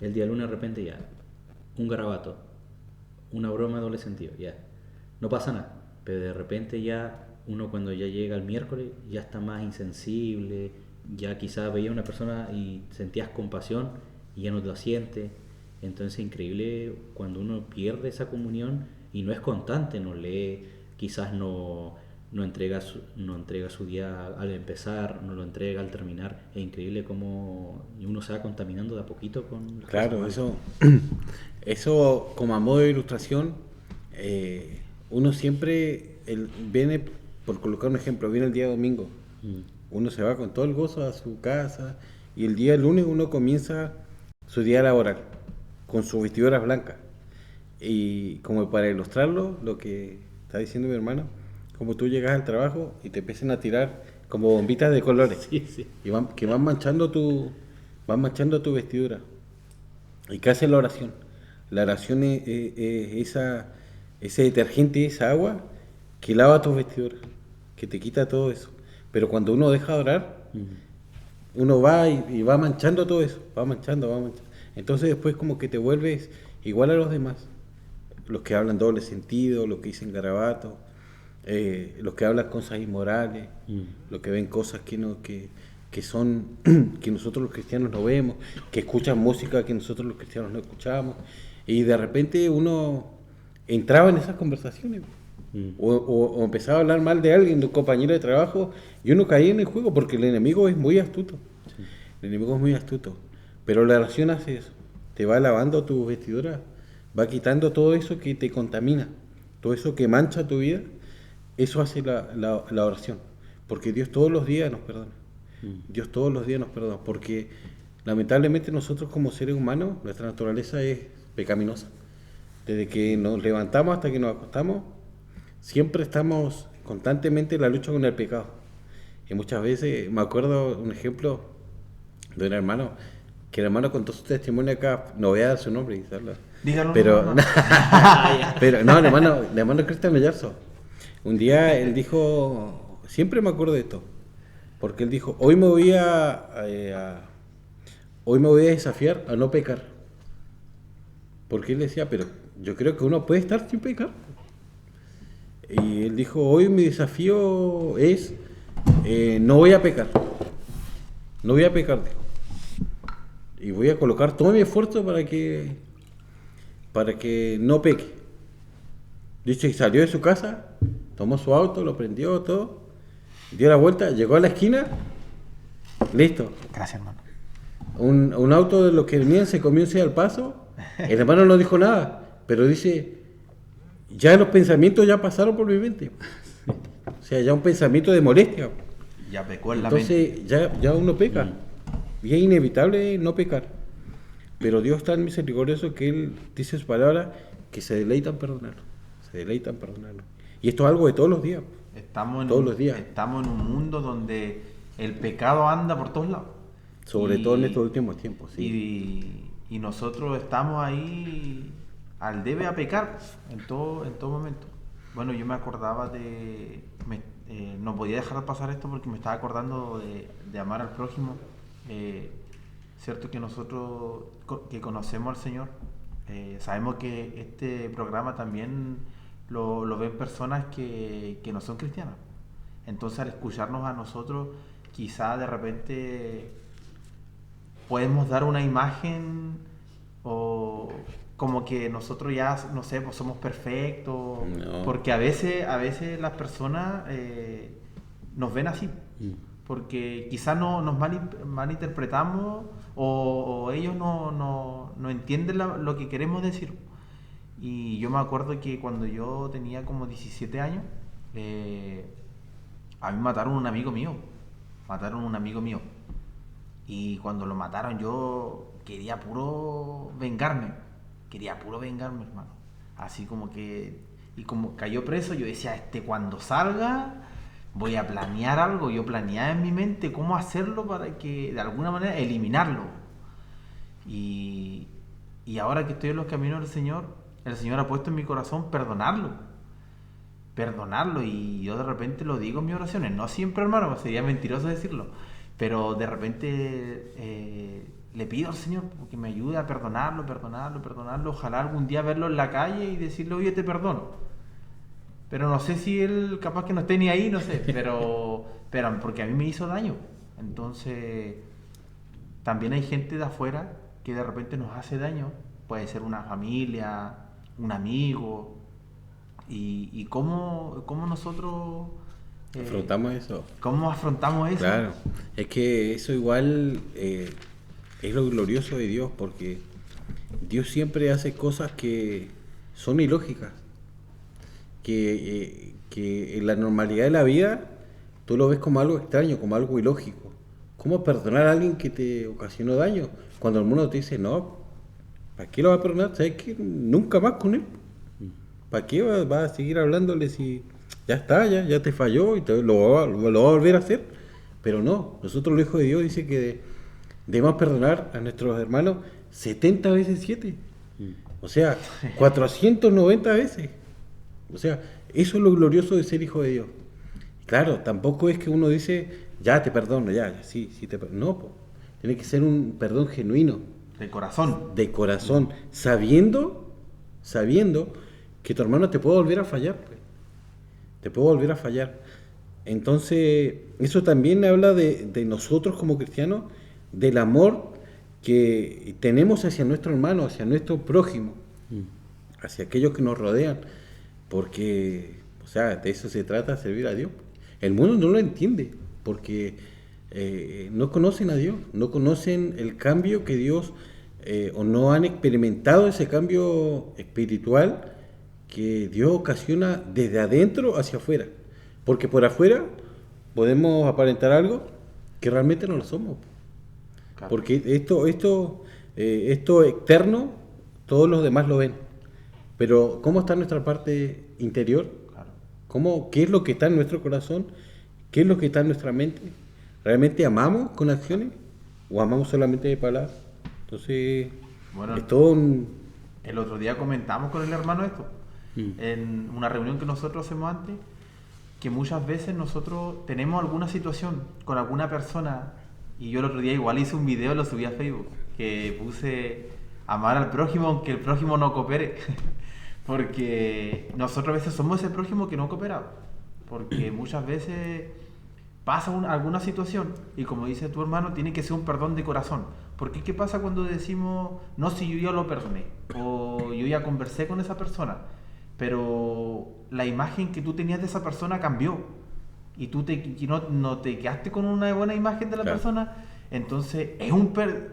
el día lunes de repente ya, un garabato, una broma de doble sentido, ya, no pasa nada, pero de repente ya uno cuando ya llega el miércoles ya está más insensible, ya quizás veía a una persona y sentías compasión y ya no te lo sientes. Entonces es increíble cuando uno pierde esa comunión y no es constante, no lee, quizás no entrega su día al empezar, no lo entrega al terminar. Es increíble cómo uno se va contaminando de a poquito con... Claro, eso como a modo de ilustración, uno siempre viene, por colocar un ejemplo, viene el día domingo, uno se va con todo el gozo a su casa y el día lunes uno comienza su día laboral con sus vestiduras blancas. Y como para ilustrarlo, lo que está diciendo mi hermano, como tú llegas al trabajo y te empiezan a tirar como bombitas de colores, Sí, sí. y van manchando tu vestidura. ¿Y qué hace la oración? La oración es ese detergente, esa agua que lava tus vestiduras, que te quita todo eso. Pero cuando uno deja de orar, uno va y va manchando todo eso, va manchando. Entonces después como que te vuelves igual a los demás. Los que hablan doble sentido, los que dicen garabato, los que hablan cosas inmorales, los que ven cosas que son que nosotros los cristianos no vemos, que escuchan música que nosotros los cristianos no escuchamos, y de repente uno entraba en esas conversaciones o empezaba a hablar mal de alguien, de un compañero de trabajo, y uno caía en el juego porque el enemigo es muy astuto. Sí. El enemigo es muy astuto, pero la oración hace eso, te va lavando tus vestiduras, va quitando todo eso que te contamina, todo eso que mancha tu vida. Eso hace la oración, porque Dios todos los días nos perdona. Dios todos los días nos perdona, porque lamentablemente nosotros como seres humanos, nuestra naturaleza es pecaminosa. Desde que nos levantamos hasta que nos acostamos, siempre estamos constantemente en la lucha con el pecado. Y muchas veces, me acuerdo un ejemplo de un hermano, que el hermano contó su testimonio acá, no voy a dar su nombre, quizás, dígalo. Pero no, el hermano Cristian Mellarzo. Un día él dijo, siempre me acuerdo de esto, porque él dijo, hoy me voy a desafiar a no pecar. Porque él decía, pero yo creo que uno puede estar sin pecar. Y él dijo, hoy mi desafío es, no voy a pecar. No voy a pecar, dijo. Y voy a colocar todo mi esfuerzo para que no peque. Dice, y salió de su casa, tomó su auto, lo prendió, todo, dio la vuelta, llegó a la esquina, listo. Gracias, hermano. Un auto de los que venían se comió al paso, el hermano no dijo nada, pero dice, ya los pensamientos ya pasaron por mi mente. O sea, ya un pensamiento de molestia. Ya pecó en la mente. Entonces ya uno peca. Y es inevitable no pecar. Pero Dios es tan misericordioso que Él dice su palabra que se deleita en perdonarlo. Se deleita en perdonarlo. Y esto es algo de todos los días. Todos los días. Estamos en un mundo donde el pecado anda por todos lados. Sobre todo en estos últimos tiempos, sí. Y nosotros estamos ahí al debe a pecar en todo momento. Bueno, yo me acordaba no podía dejar pasar esto porque me estaba acordando de amar al prójimo. Cierto que nosotros que conocemos al Señor, sabemos que este programa también lo ven personas que no son cristianas. Entonces, al escucharnos a nosotros, quizá de repente podemos dar una imagen o como que nosotros ya, no sé, pues somos perfectos, No. porque a veces las personas nos ven así, porque quizás nos malinterpretamos o ellos no entienden lo que queremos decir. Y yo me acuerdo que cuando yo tenía como 17 años, a mí mataron a un amigo mío. Y cuando lo mataron yo quería puro vengarme, hermano. Así como que, y como cayó preso, yo decía, cuando salga voy a planear algo. Yo planeaba en mi mente cómo hacerlo para que de alguna manera eliminarlo. Y ahora que estoy en los caminos del Señor, el Señor ha puesto en mi corazón perdonarlo, y yo de repente lo digo en mis oraciones, no siempre, hermano, sería mentiroso decirlo, pero de repente le pido al Señor que me ayude a perdonarlo, ojalá algún día verlo en la calle y decirle, oye, te perdono, pero no sé si él capaz que no esté ni ahí, no sé, pero porque a mí me hizo daño. Entonces también hay gente de afuera que de repente nos hace daño, puede ser una familia, un amigo, y cómo nosotros Afrontamos eso. ¿Cómo afrontamos eso? Claro, es que eso igual es lo glorioso de Dios, porque Dios siempre hace cosas que son ilógicas, que en la normalidad de la vida tú lo ves como algo extraño, como algo ilógico. ¿Cómo perdonar a alguien que te ocasionó daño? Cuando el mundo te dice, no, ¿para qué lo va a perdonar? ¿Sabes qué? Nunca más con él. ¿Para qué va a seguir hablándole si ya está, ya te falló y lo va a volver a hacer? Pero no, nosotros los hijos de Dios dice que debemos perdonar a nuestros hermanos 70 veces 7. O sea, 490 veces. O sea, eso es lo glorioso de ser hijo de Dios. Claro, tampoco es que uno dice, ya te perdono, sí te perdono. No, tiene que ser un perdón genuino. De corazón. De corazón, sabiendo que tu hermano te puede volver a fallar. Te puede volver a fallar. Entonces, eso también habla de nosotros como cristianos, del amor que tenemos hacia nuestro hermano, hacia nuestro prójimo, hacia aquellos que nos rodean. Porque, o sea, de eso se trata, servir a Dios. El mundo no lo entiende, porque no conocen a Dios, no conocen el cambio que Dios, o no han experimentado ese cambio espiritual que Dios ocasiona desde adentro hacia afuera. Porque por afuera podemos aparentar algo que realmente no lo somos. Claro. Porque esto externo, todos los demás lo ven. Pero ¿cómo está nuestra parte interior? Claro. ¿Qué es lo que está en nuestro corazón? ¿Qué es lo que está en nuestra mente? ¿Realmente amamos con acciones? ¿O amamos solamente de palabras? Entonces, bueno, es todo el otro día comentamos con el hermano esto, en una reunión que nosotros hacemos antes, que muchas veces nosotros tenemos alguna situación con alguna persona, y yo el otro día igual hice un video, lo subí a Facebook, que puse amar al prójimo aunque el prójimo no coopere, porque nosotros a veces somos ese prójimo que no coopera, porque muchas veces pasa alguna situación y como dice tu hermano, tiene que ser un perdón de corazón. Porque ¿qué pasa cuando decimos, no, si yo ya lo perdoné, o yo ya conversé con esa persona, pero la imagen que tú tenías de esa persona cambió? y tú no te quedaste con una buena imagen de la Claro. persona, entonces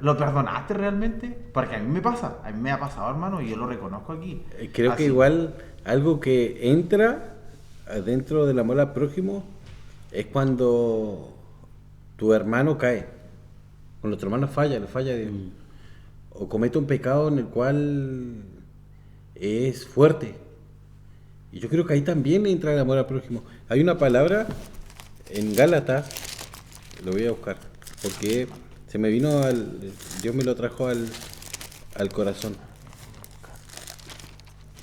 ¿lo perdonaste realmente? Porque a mí me pasa, a mí me ha pasado, hermano, y yo lo reconozco aquí. Creo que Así. igual algo que entra dentro del amor al prójimo es cuando tu hermano cae, cuando tu hermano le falla a Dios, o comete un pecado en el cual es fuerte. Y yo creo que ahí también entra el amor al prójimo. Hay una palabra en Gálatas, lo voy a buscar, porque se me vino Dios me lo trajo al corazón.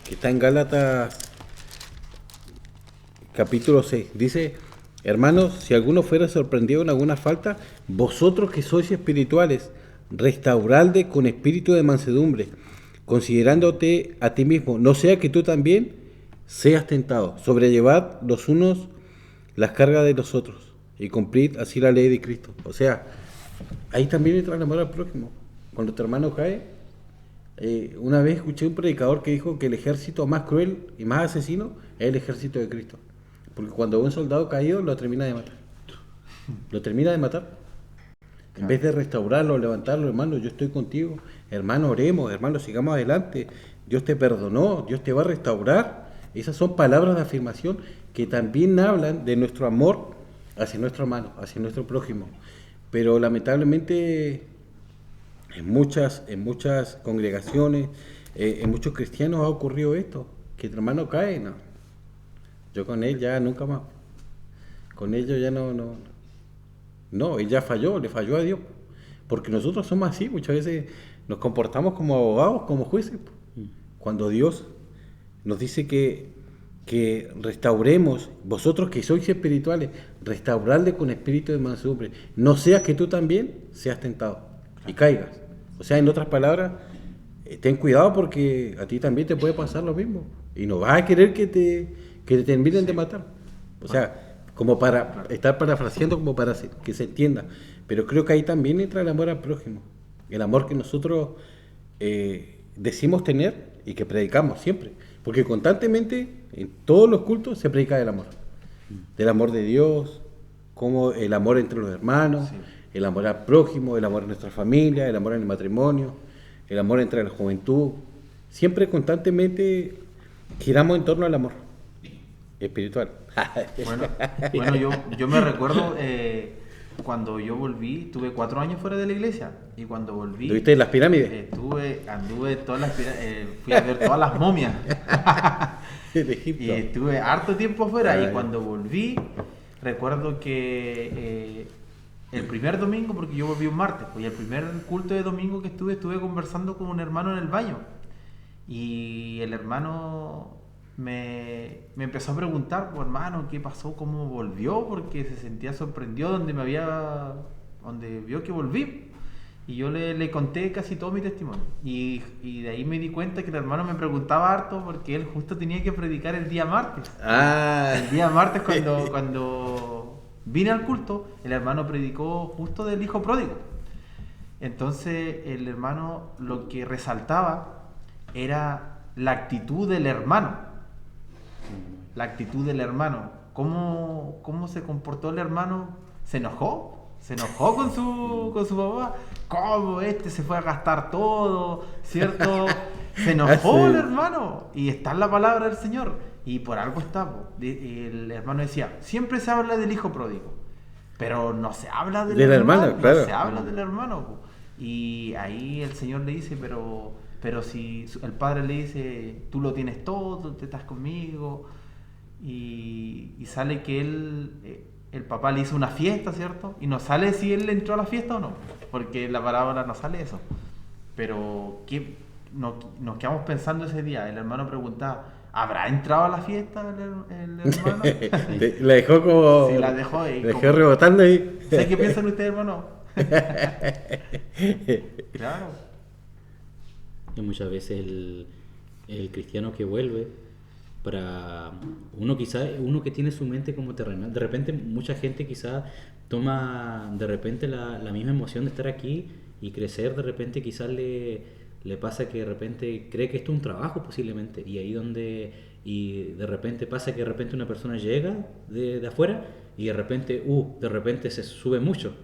Que está en Gálatas capítulo 6. Dice, hermanos, si alguno fuera sorprendido en alguna falta, vosotros que sois espirituales, restauradle con espíritu de mansedumbre, considerándote a ti mismo, no sea que tú también seas tentado. Sobrellevad los unos las cargas de los otros y cumplid así la ley de Cristo. O sea, ahí también entra el amor al prójimo. Cuando tu hermano cae, una vez escuché un predicador que dijo que el ejército más cruel y más asesino es el ejército de Cristo. Porque cuando un soldado caído lo termina de matar. Lo termina de matar. En vez de restaurarlo, levantarlo, hermano, yo estoy contigo. Hermano, oremos, hermano, sigamos adelante. Dios te perdonó, Dios te va a restaurar. Esas son palabras de afirmación que también hablan de nuestro amor hacia nuestro hermano, hacia nuestro prójimo. Pero lamentablemente en muchas congregaciones, en muchos cristianos ha ocurrido esto, que el hermano cae, no. Yo con él ya nunca más. Con ellos ya no, él ya falló, le falló a Dios. Porque nosotros somos así, muchas veces nos comportamos como abogados, como jueces. Cuando Dios nos dice que restauremos, vosotros que sois espirituales, restaurarle con espíritu de mansedumbre, no seas que tú también seas tentado y caigas. O sea, en otras palabras, ten cuidado porque a ti también te puede pasar lo mismo. Y no vas a querer que te terminen de matar. O sea, como para estar parafraseando, como para que se entienda. Pero creo que ahí también entra el amor al prójimo. El amor que nosotros decimos tener y que predicamos siempre. Porque constantemente, en todos los cultos, se predica del amor. Del amor de Dios, como el amor entre los hermanos, Sí. el amor al prójimo, el amor en nuestra familia, el amor en el matrimonio, el amor entre la juventud. Siempre constantemente giramos en torno al amor espiritual. Bueno, yo me recuerdo cuando yo volví, tuve 4 años fuera de la iglesia, y cuando volví, ¿Lo viste en las pirámides? anduve en todas las fui a ver todas las momias. De Egipto. Y estuve harto tiempo afuera. Ay. Y cuando volví, recuerdo que el primer domingo, porque yo volví un martes, pues, y el primer culto de domingo que estuve conversando con un hermano en el baño. Y el hermano me empezó a preguntar, pues, hermano, ¿qué pasó? ¿Cómo volvió? Porque se sentía sorprendido donde vio que volví. Y yo le conté casi todo mi testimonio. Y de ahí me di cuenta que el hermano me preguntaba harto porque él justo tenía que predicar el día martes. Ah, El día martes cuando vine al culto, el hermano predicó justo del hijo pródigo. Entonces el hermano lo que resaltaba era la actitud del hermano. La actitud del hermano. ¿Cómo se comportó el hermano? ¿Se enojó? Se enojó con su papá. ¿Cómo se fue a gastar todo? ¿Cierto? Se enojó el hermano. Y está en la palabra del Señor. Y por algo está. El hermano decía, siempre se habla del hijo pródigo, pero no se habla del hermano, claro. No se habla del hermano. Po. Y ahí el Señor le dice, pero si el padre le dice, tú lo tienes todo, te estás conmigo. Y sale que el papá le hizo una fiesta, ¿cierto? Y no sale si él entró a la fiesta o no, porque en la parábola no sale eso. Pero nos quedamos pensando ese día. El hermano preguntaba, ¿habrá entrado a la fiesta el hermano? la dejó como... Sí, la dejó ahí. La dejó rebotando ahí. ¿Sabes qué piensan ustedes, hermano? Claro. Y muchas veces el cristiano que vuelve, para uno que tiene su mente como terrenal, de repente mucha gente quizá toma de repente la misma emoción de estar aquí y crecer, de repente quizás le pasa que de repente cree que esto es un trabajo posiblemente, y ahí y de repente pasa que de repente una persona llega de afuera y de repente se sube mucho.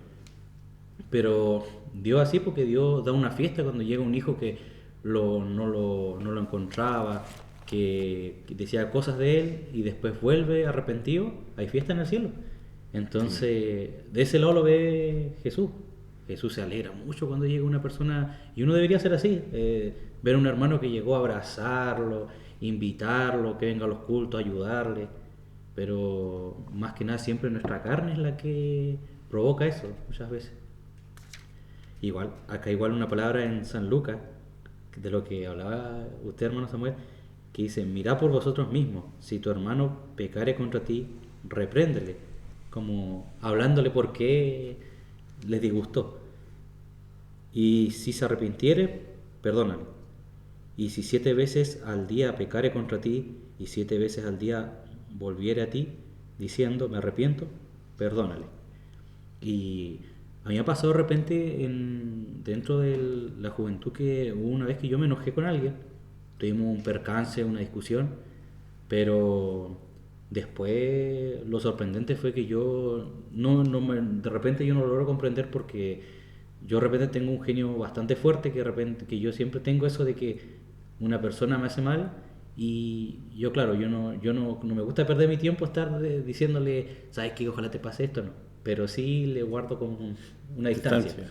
Pero Dios así porque Dios da una fiesta cuando llega un hijo que no lo encontraba, que decía cosas de él y después vuelve arrepentido, hay fiesta en el cielo. Entonces, de ese lado lo ve Jesús. Jesús se alegra mucho cuando llega una persona, y uno debería ser así, ver a un hermano que llegó a abrazarlo, invitarlo, que venga a los cultos, ayudarle, pero más que nada siempre nuestra carne es la que provoca eso muchas veces. Igual, acá igual una palabra en San Lucas, de lo que hablaba usted, hermano Samuel, que dice, mirad por vosotros mismos, si tu hermano pecare contra ti, repréndele, como hablándole por qué le disgustó. Y si se arrepintiere, perdónale. Y si 7 veces al día pecare contra ti, y 7 veces al día volviere a ti, diciendo, me arrepiento, perdónale. Y a mí me ha pasado de repente dentro de la juventud que hubo una vez que yo me enojé con alguien, tuvimos un percance, una discusión, pero después lo sorprendente fue que yo de repente yo no lo logro comprender porque yo de repente tengo un genio bastante fuerte, que yo siempre tengo eso de que una persona me hace mal y yo claro, yo no me gusta perder mi tiempo estar diciéndole, sabes que ojalá te pase esto, no, pero sí le guardo como una distancia.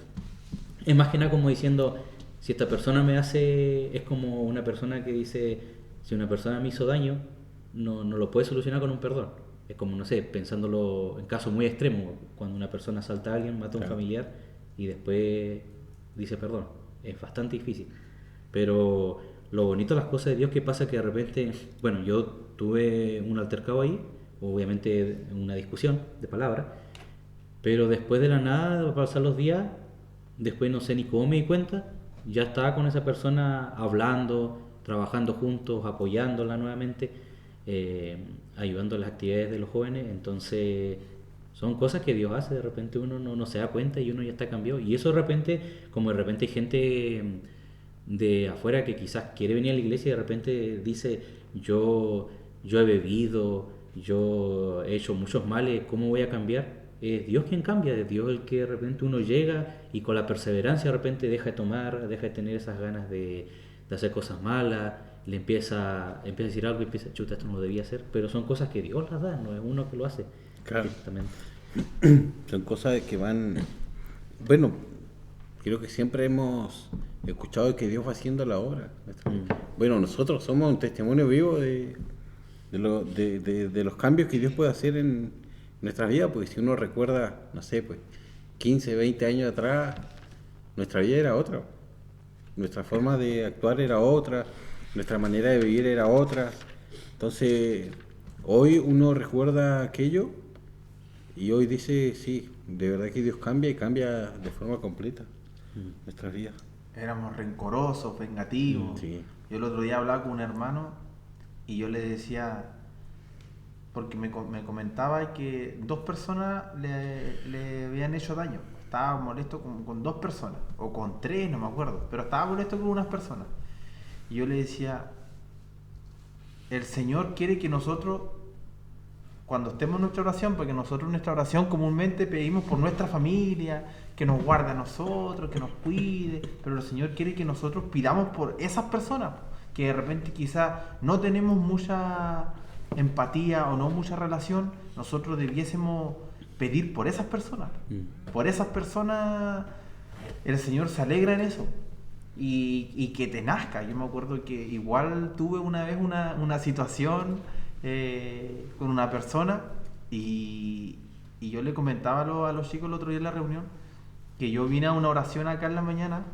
Es más que nada como diciendo, si esta persona me hace, es como una persona que dice, si una persona me hizo daño, no lo puede solucionar con un perdón. Es como, no sé, pensándolo en casos muy extremos, cuando una persona asalta a alguien, mata a un familiar y después dice perdón. Es bastante difícil. Pero lo bonito de las cosas de Dios que pasa que de repente, bueno, yo tuve un altercado ahí, obviamente una discusión de palabras, pero después de la nada, al pasar los días, después no sé ni cómo me di cuenta, ya estaba con esa persona hablando, trabajando juntos, apoyándola nuevamente, ayudando a las actividades de los jóvenes. Entonces son cosas que Dios hace, de repente uno no se da cuenta y uno ya está cambiado. Y eso de repente, como de repente hay gente de afuera que quizás quiere venir a la iglesia y de repente dice, yo he bebido, yo he hecho muchos males, ¿cómo voy a cambiar? Es Dios quien cambia, es Dios el que de repente uno llega y con la perseverancia de repente deja de tomar, deja de tener esas ganas de hacer cosas malas, le empieza a decir algo y empieza, chuta, esto no lo debía hacer, pero son cosas que Dios las da, no es uno que lo hace. Claro. Exactamente. Son cosas que van, bueno, creo que siempre hemos escuchado que Dios va haciendo la obra. Bueno, nosotros somos un testimonio vivo de los cambios que Dios puede hacer en nuestra vida, porque si uno recuerda, no sé, pues 15, 20 años atrás, nuestra vida era otra, nuestra forma de actuar era otra, nuestra manera de vivir era otra. Entonces, hoy uno recuerda aquello y hoy dice, sí, de verdad que Dios cambia y cambia de forma completa nuestras vidas. Éramos rencorosos, vengativos. Sí. Yo el otro día hablaba con un hermano y yo le decía, porque me comentaba que 2 personas le habían hecho daño. Estaba molesto con 2 personas, o con 3, no me acuerdo, pero estaba molesto con unas personas. Y yo le decía, el Señor quiere que nosotros, cuando estemos en nuestra oración, porque nosotros en nuestra oración comúnmente pedimos por nuestra familia, que nos guarde a nosotros, que nos cuide, pero el Señor quiere que nosotros pidamos por esas personas, que de repente quizás no tenemos mucha empatía o no mucha relación, nosotros debiésemos pedir por esas personas. Por esas personas el Señor se alegra en eso. Y que te nazca. Yo me acuerdo que igual tuve una vez una situación con una persona y yo le comentaba a los chicos el otro día en la reunión que yo vine a una oración acá en la mañana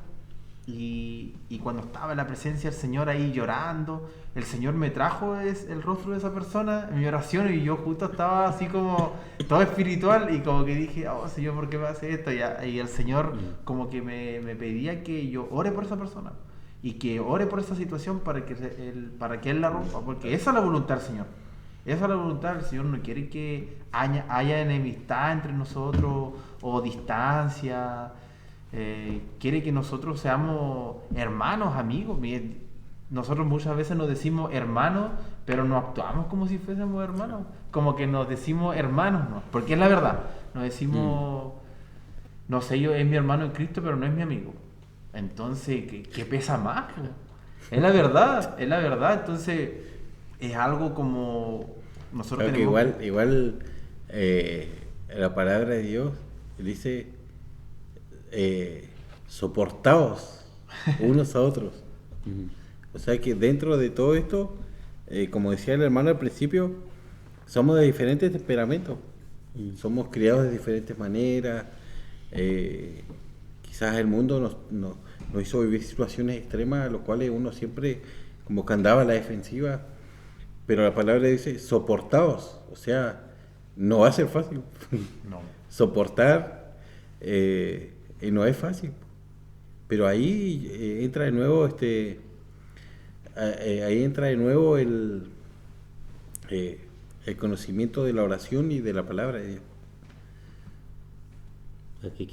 y cuando estaba en la presencia del Señor ahí llorando, el Señor me trajo el rostro de esa persona en mi oración y yo justo estaba así como todo espiritual y como que dije, oh Señor, ¿por qué me hace esto? Y el Señor como que me pedía que yo ore por esa persona y que ore por esa situación para que Él la rompa, porque esa es la voluntad del Señor. Esa es la voluntad del Señor. No quiere que haya enemistad entre nosotros o distancia. Quiere que nosotros seamos hermanos, amigos. nosotros muchas veces nos decimos hermanos, pero no actuamos como si fuésemos hermanos. Como que nos decimos hermanos, ¿no? Porque es la verdad. Nos decimos, no sé, yo es mi hermano en Cristo, pero no es mi amigo. Entonces, ¿qué pesa más? Po? Es la verdad, es la verdad. Entonces, es algo como nosotros Claro que tenemos... igual la palabra de Dios dice soportaos unos a otros. O sea que dentro de todo esto, como decía el hermano al principio, somos de diferentes temperamentos. Somos criados de diferentes maneras. Quizás el mundo nos hizo vivir situaciones extremas, a los cuales uno siempre como que andaba a la defensiva. Pero la palabra dice soportaos. O sea, no va a ser fácil. No. Soportar no es fácil. Pero ahí entra de nuevo ahí entra de nuevo el conocimiento de la oración y de la palabra de Dios. Aquí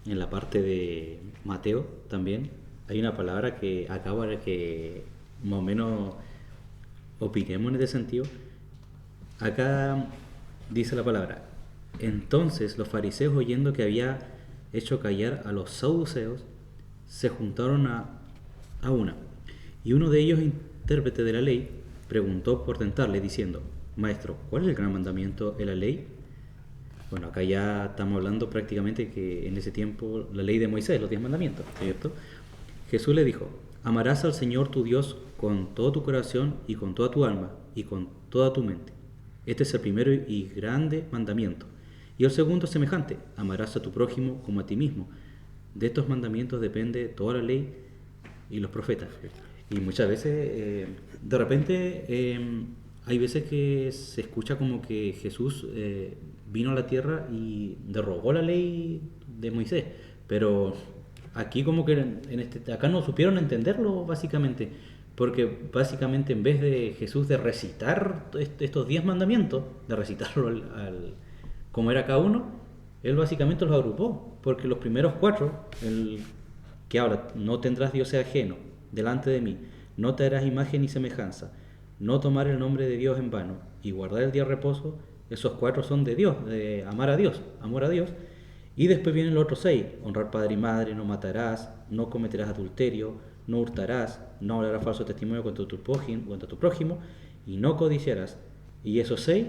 en la parte de Mateo también, hay una palabra que acaba de que más o menos opinemos en este sentido. Acá dice la palabra: entonces los fariseos, oyendo que había hecho callar a los saduceos, se juntaron a una. Y uno de ellos, intérprete de la ley, preguntó por tentarle, diciendo: Maestro, ¿cuál es el gran mandamiento de la ley? Bueno, acá ya estamos hablando prácticamente que en ese tiempo la ley de Moisés, los 10 mandamientos, ¿cierto? Jesús le dijo: amarás al Señor tu Dios con todo tu corazón y con toda tu alma y con toda tu mente. Este es el primero y grande mandamiento. Y el segundo es semejante: amarás a tu prójimo como a ti mismo. De estos mandamientos depende toda la ley y los profetas. Y muchas veces, de repente, hay veces que se escucha como que Jesús vino a la tierra y derogó la ley de Moisés. Pero aquí como que acá no supieron entenderlo básicamente. Porque básicamente en vez de Jesús de recitar estos 10 mandamientos, de recitarlo como era cada uno, él básicamente los agrupó. Porque los primeros 4, que habla: no tendrás dioses ajeno delante de mí, no te harás imagen ni semejanza, no tomar el nombre de Dios en vano y guardar el día de reposo. Esos 4 son de Dios, de amar a Dios, amor a Dios. Y después vienen los otros 6: honrar padre y madre, no matarás, no cometerás adulterio, no hurtarás, no hablarás falso testimonio contra tu prójimo y no codiciarás. Y esos 6,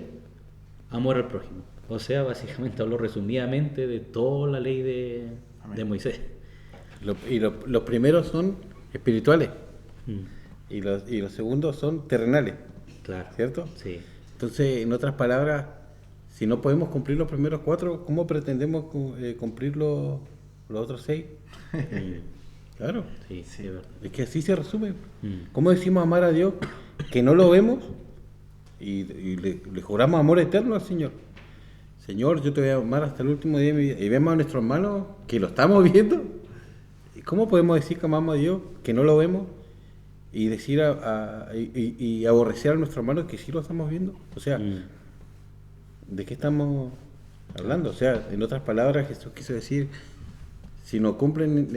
amor al prójimo. O sea, básicamente habló resumidamente de toda la ley de Moisés. Los primeros son espirituales Mm, y los segundos son terrenales, claro. ¿cierto? Sí. Entonces, en otras palabras, si no podemos cumplir los primeros 4, ¿cómo pretendemos cumplir los otros 6? Claro, Sí, sí, es verdad. es que así se resume. Mm. ¿Cómo decimos amar a Dios que no lo vemos y le juramos amor eterno al Señor? Señor, yo te voy a amar hasta el último día de mi vida. Y vemos a nuestro hermano que lo estamos viendo. ¿Y cómo podemos decir que amamos a Dios que no lo vemos y decir y aborrecer a nuestro hermano que sí lo estamos viendo? O sea, ¿de qué estamos hablando? O sea, en otras palabras, Jesús quiso decir: si no cumplen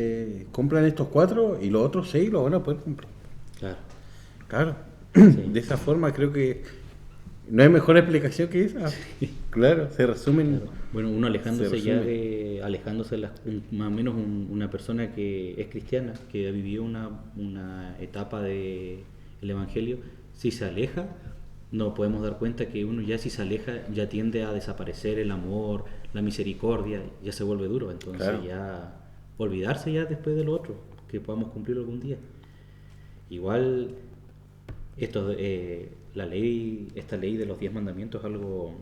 estos 4 y los otros 6 lo van a poder cumplir. Claro. Claro. Sí. De esa forma creo que no hay mejor explicación que esa. Claro, se resumen. Claro. Bueno, uno alejándose se ya resume. alejándose más o menos una persona que es cristiana, que vivió una etapa del Evangelio, si se aleja, nos podemos dar cuenta que uno ya, si se aleja, ya tiende a desaparecer el amor, la misericordia, ya se vuelve duro. Entonces Claro. ya olvidarse ya después de lo otro, que podamos cumplirlo algún día. Igual esta ley de los 10 mandamientos es algo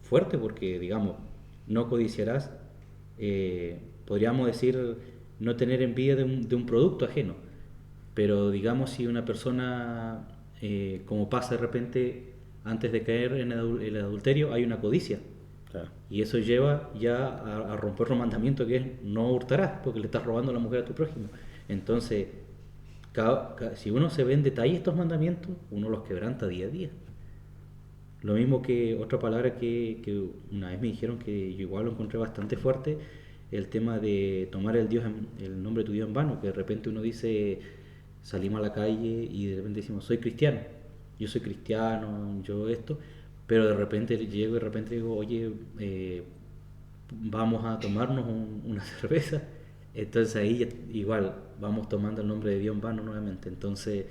fuerte, porque digamos, no codiciarás, podríamos decir no tener envidia de un producto ajeno, pero digamos, si una persona, como pasa de repente antes de caer en el adulterio, hay una codicia, Claro. y eso lleva ya a romper un mandamiento, que es no hurtarás, porque le estás robando a la mujer a tu prójimo. Entonces, si uno se ve en detalle estos mandamientos, uno los quebranta día a día. Lo mismo que otra palabra que una vez me dijeron, que yo igual lo encontré bastante fuerte, el tema de tomar el nombre de tu Dios en vano, que de repente uno dice, salimos a la calle y de repente decimos, soy cristiano, yo soy cristiano, yo esto, pero de repente llego y de repente digo, oye, vamos a tomarnos una cerveza. Entonces ahí igual vamos tomando el nombre de Dios en vano nuevamente. Entonces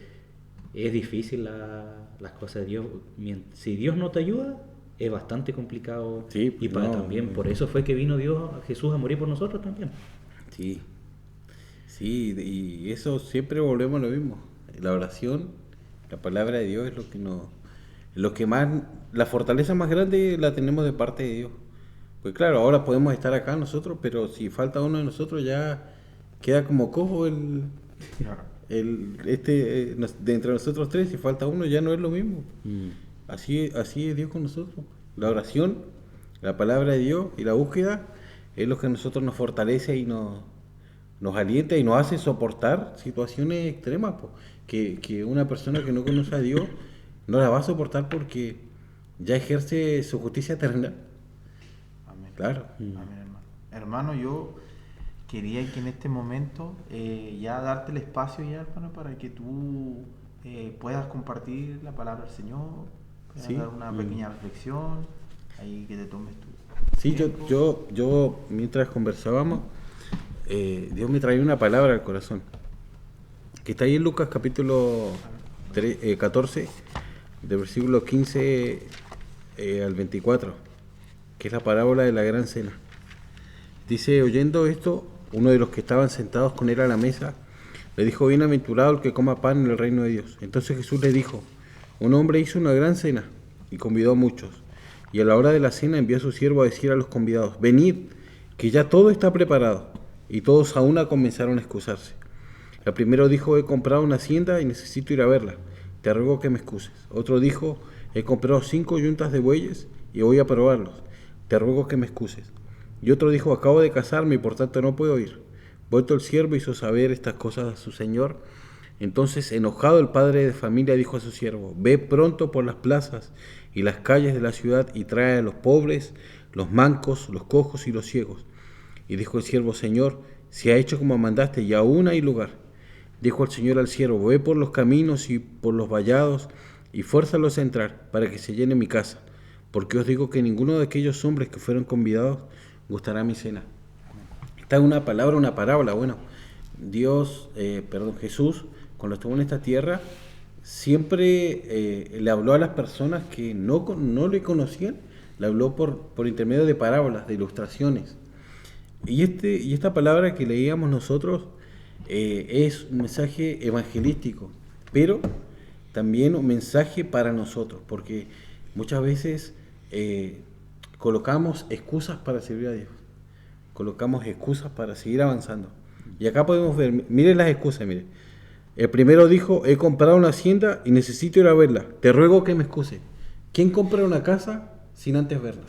es difícil las cosas de Dios. Si Dios no te ayuda, es bastante complicado. Sí, y para no, también, no. por eso fue que vino Dios, Jesús, a morir por nosotros también. Sí, sí, y eso siempre volvemos a lo mismo. La oración, la palabra de Dios es lo que más, la fortaleza más grande la tenemos de parte de Dios. Pues claro, ahora podemos estar acá nosotros, pero si falta uno de nosotros ya queda como cojo Claro. de entre nosotros tres, si falta uno ya no es lo mismo. Mm. Así es Dios con nosotros. La oración, la palabra de Dios y la búsqueda es lo que a nosotros nos fortalece y nos alienta y nos hace soportar situaciones extremas, po, que una persona que no conoce a Dios no la va a soportar porque ya ejerce su justicia terrenal. Amén. Claro. Amén, hermano. Hermano, yo quería que en este momento ya darte el espacio ya, hermano, para que tú puedas compartir la palabra del Señor, puedas Sí. dar una pequeña reflexión, ahí que te tomes tu Sí, tiempo. yo mientras conversábamos, Dios me traía una palabra al corazón, que está ahí en Lucas capítulo 14, del versículo 15 al 24, que es la parábola de la gran cena. Dice, oyendo esto, uno de los que estaban sentados con él a la mesa, le dijo, bienaventurado el que coma pan en el reino de Dios. Entonces Jesús le dijo, un hombre hizo una gran cena y convidó a muchos. Y a la hora de la cena envió a su siervo a decir a los convidados, venid, que ya todo está preparado. Y todos a una comenzaron a excusarse. El primero dijo, he comprado una hacienda y necesito ir a verla. Te ruego que me excuses. Otro dijo, he comprado 5 yuntas de bueyes y voy a probarlos. Te ruego que me excuses. Y otro dijo, acabo de casarme y por tanto no puedo ir. Vuelto el siervo hizo saber estas cosas a su señor. Entonces, enojado el padre de familia dijo a su siervo, ve pronto por las plazas y las calles de la ciudad y trae a los pobres, los mancos, los cojos y los ciegos. Y dijo el siervo, Señor, se ha hecho como mandaste y aún hay lugar. Dijo el Señor al siervo, ve por los caminos y por los vallados y fuérzalos a entrar para que se llene mi casa. Porque os digo que ninguno de aquellos hombres que fueron convidados gustará mi cena. Esta es una palabra, una parábola. Bueno, Jesús, cuando estuvo en esta tierra, siempre le habló a las personas que no le conocían, le habló por intermedio de parábolas, de ilustraciones. Y esta palabra que leíamos nosotros es un mensaje evangelístico, pero también un mensaje para nosotros, porque muchas veces colocamos excusas para servir a Dios, colocamos excusas para seguir avanzando. Y acá podemos ver, miren las excusas, miren. El primero dijo, he comprado una hacienda y necesito ir a verla, te ruego que me excuse. ¿Quién compra una casa sin antes verla?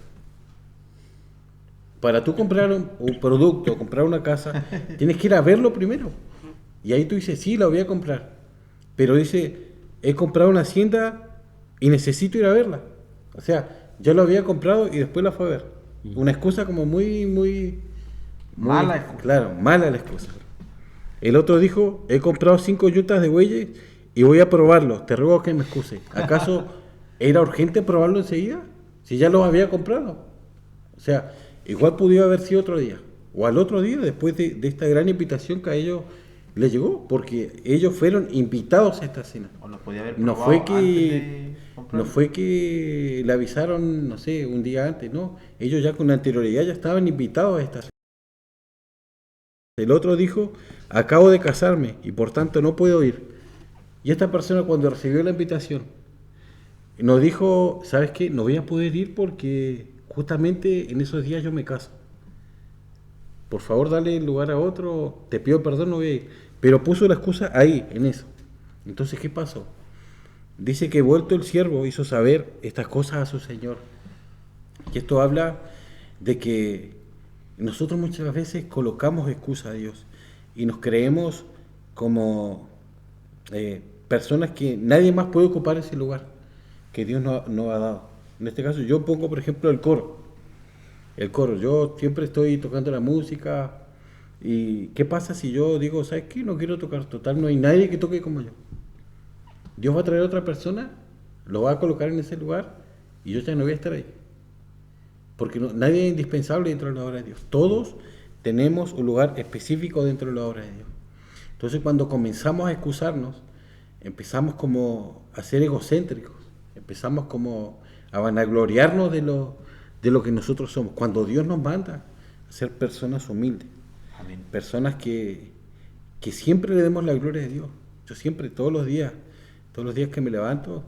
Para tú comprar un producto, comprar una casa, tienes que ir a verlo primero. Y ahí tú dices, sí, la voy a comprar. Pero dice, he comprado una hacienda y necesito ir a verla. O sea, yo la había comprado y después la fue a ver. Una excusa como muy Mala excusa. Claro, mala la excusa. El otro dijo, he comprado 5 yuntas de bueyes y voy a probarlo. Te ruego que me excuse. ¿Acaso era urgente probarlo enseguida? Si ya lo había comprado. O sea, igual pudo haber sido otro día, o al otro día, después de esta gran invitación que a ellos les llegó, porque ellos fueron invitados a esta cena. O los podía haber No probado fue antes de que comprarlo. no fue que le avisaron, no sé, un día antes, no. Ellos ya con anterioridad ya estaban invitados a esta cena. El otro dijo, acabo de casarme y por tanto no puedo ir. Y esta persona cuando recibió la invitación nos dijo, ¿sabes qué? No voy a poder ir porque justamente en esos días yo me caso. Por favor, dale lugar a otro, te pido perdón, no voy a ir. Pero puso la excusa ahí, en eso. Entonces, ¿qué pasó? Dice que vuelto el siervo hizo saber estas cosas a su señor. Y esto habla de que nosotros muchas veces colocamos excusa a Dios y nos creemos como personas que nadie más puede ocupar ese lugar que Dios no ha dado. En este caso yo pongo por ejemplo el coro. El coro, yo siempre estoy tocando la música. ¿Y qué pasa si yo digo, ¿sabes qué? No quiero tocar, total, no hay nadie que toque como yo. Dios va a traer a otra persona, lo va a colocar en ese lugar y yo ya no voy a estar ahí. Porque nadie es indispensable dentro de la obra de Dios. Todos tenemos un lugar específico dentro de la obra de Dios. Entonces cuando comenzamos a excusarnos, empezamos como a ser egocéntricos, empezamos como a vanagloriarnos de lo que nosotros somos. Cuando Dios nos manda a ser personas humildes, Amén. personas que siempre le demos la gloria de Dios. Yo siempre, todos los días que me levanto,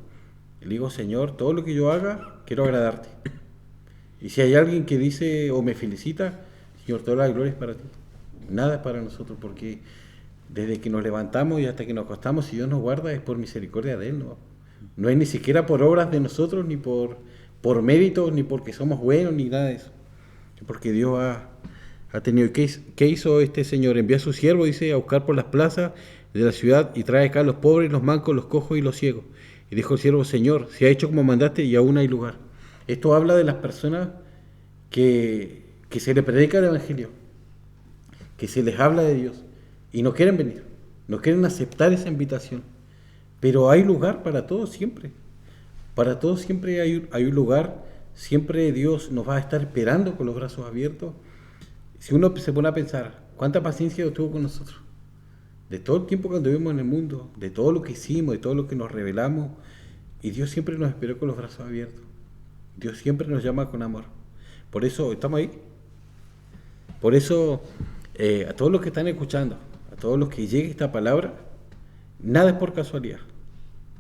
le digo, Señor, todo lo que yo haga, quiero agradarte. Y si hay alguien que dice o me felicita, Señor, toda la gloria es para ti. Nada es para nosotros, porque desde que nos levantamos y hasta que nos acostamos, si Dios nos guarda, es por misericordia de Él, no es ni siquiera por obras de nosotros, ni por méritos, ni porque somos buenos, ni nada de eso. Es porque Dios ha tenido. ¿Qué hizo este señor? Envió a su siervo, dice, a buscar por las plazas de la ciudad y trae acá a los pobres, los mancos, los cojos y los ciegos. Y dijo el siervo, Señor, se ha hecho como mandaste y aún hay lugar. Esto habla de las personas que se les predica el Evangelio, que se les habla de Dios y no quieren venir, no quieren aceptar esa invitación. Pero hay lugar para todos siempre. Para todos siempre hay un lugar, siempre Dios nos va a estar esperando con los brazos abiertos. Si uno se pone a pensar, ¿cuánta paciencia Dios tuvo con nosotros? De todo el tiempo que anduvimos en el mundo, de todo lo que hicimos, de todo lo que nos revelamos, y Dios siempre nos esperó con los brazos abiertos. Dios siempre nos llama con amor. Por eso, ¿estamos ahí? Por eso, a todos los que están escuchando, a todos los que llegue esta palabra, nada es por casualidad.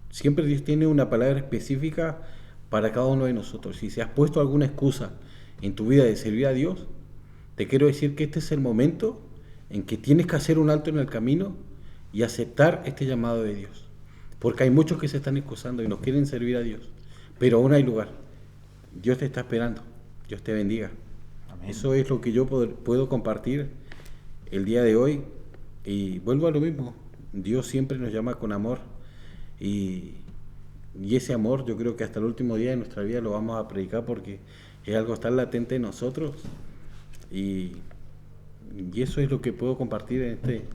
Siempre Dios tiene una palabra específica para cada uno de nosotros. Si se has puesto alguna excusa en tu vida de servir a Dios, te quiero decir que este es el momento en que tienes que hacer un alto en el camino y aceptar este llamado de Dios. Porque hay muchos que se están excusando y no quieren servir a Dios, pero aún hay lugar. Dios te está esperando. Dios te bendiga. Amén. Eso es lo que yo puedo compartir el día de hoy. Y vuelvo a lo mismo. Dios siempre nos llama con amor. Y ese amor yo creo que hasta el último día de nuestra vida lo vamos a predicar porque es algo tan latente en nosotros. Y eso es lo que puedo compartir en este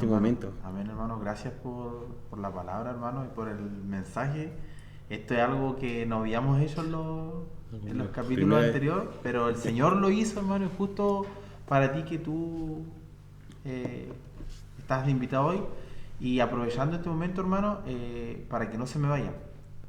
momento. Amén, hermano. Gracias por la palabra, hermano, y por el mensaje. Esto es algo que no habíamos hecho en los capítulos anteriores, pero el Señor lo hizo, hermano, y justo para ti que tú estás de invitado hoy. Y aprovechando este momento, hermano, para que no se me vaya,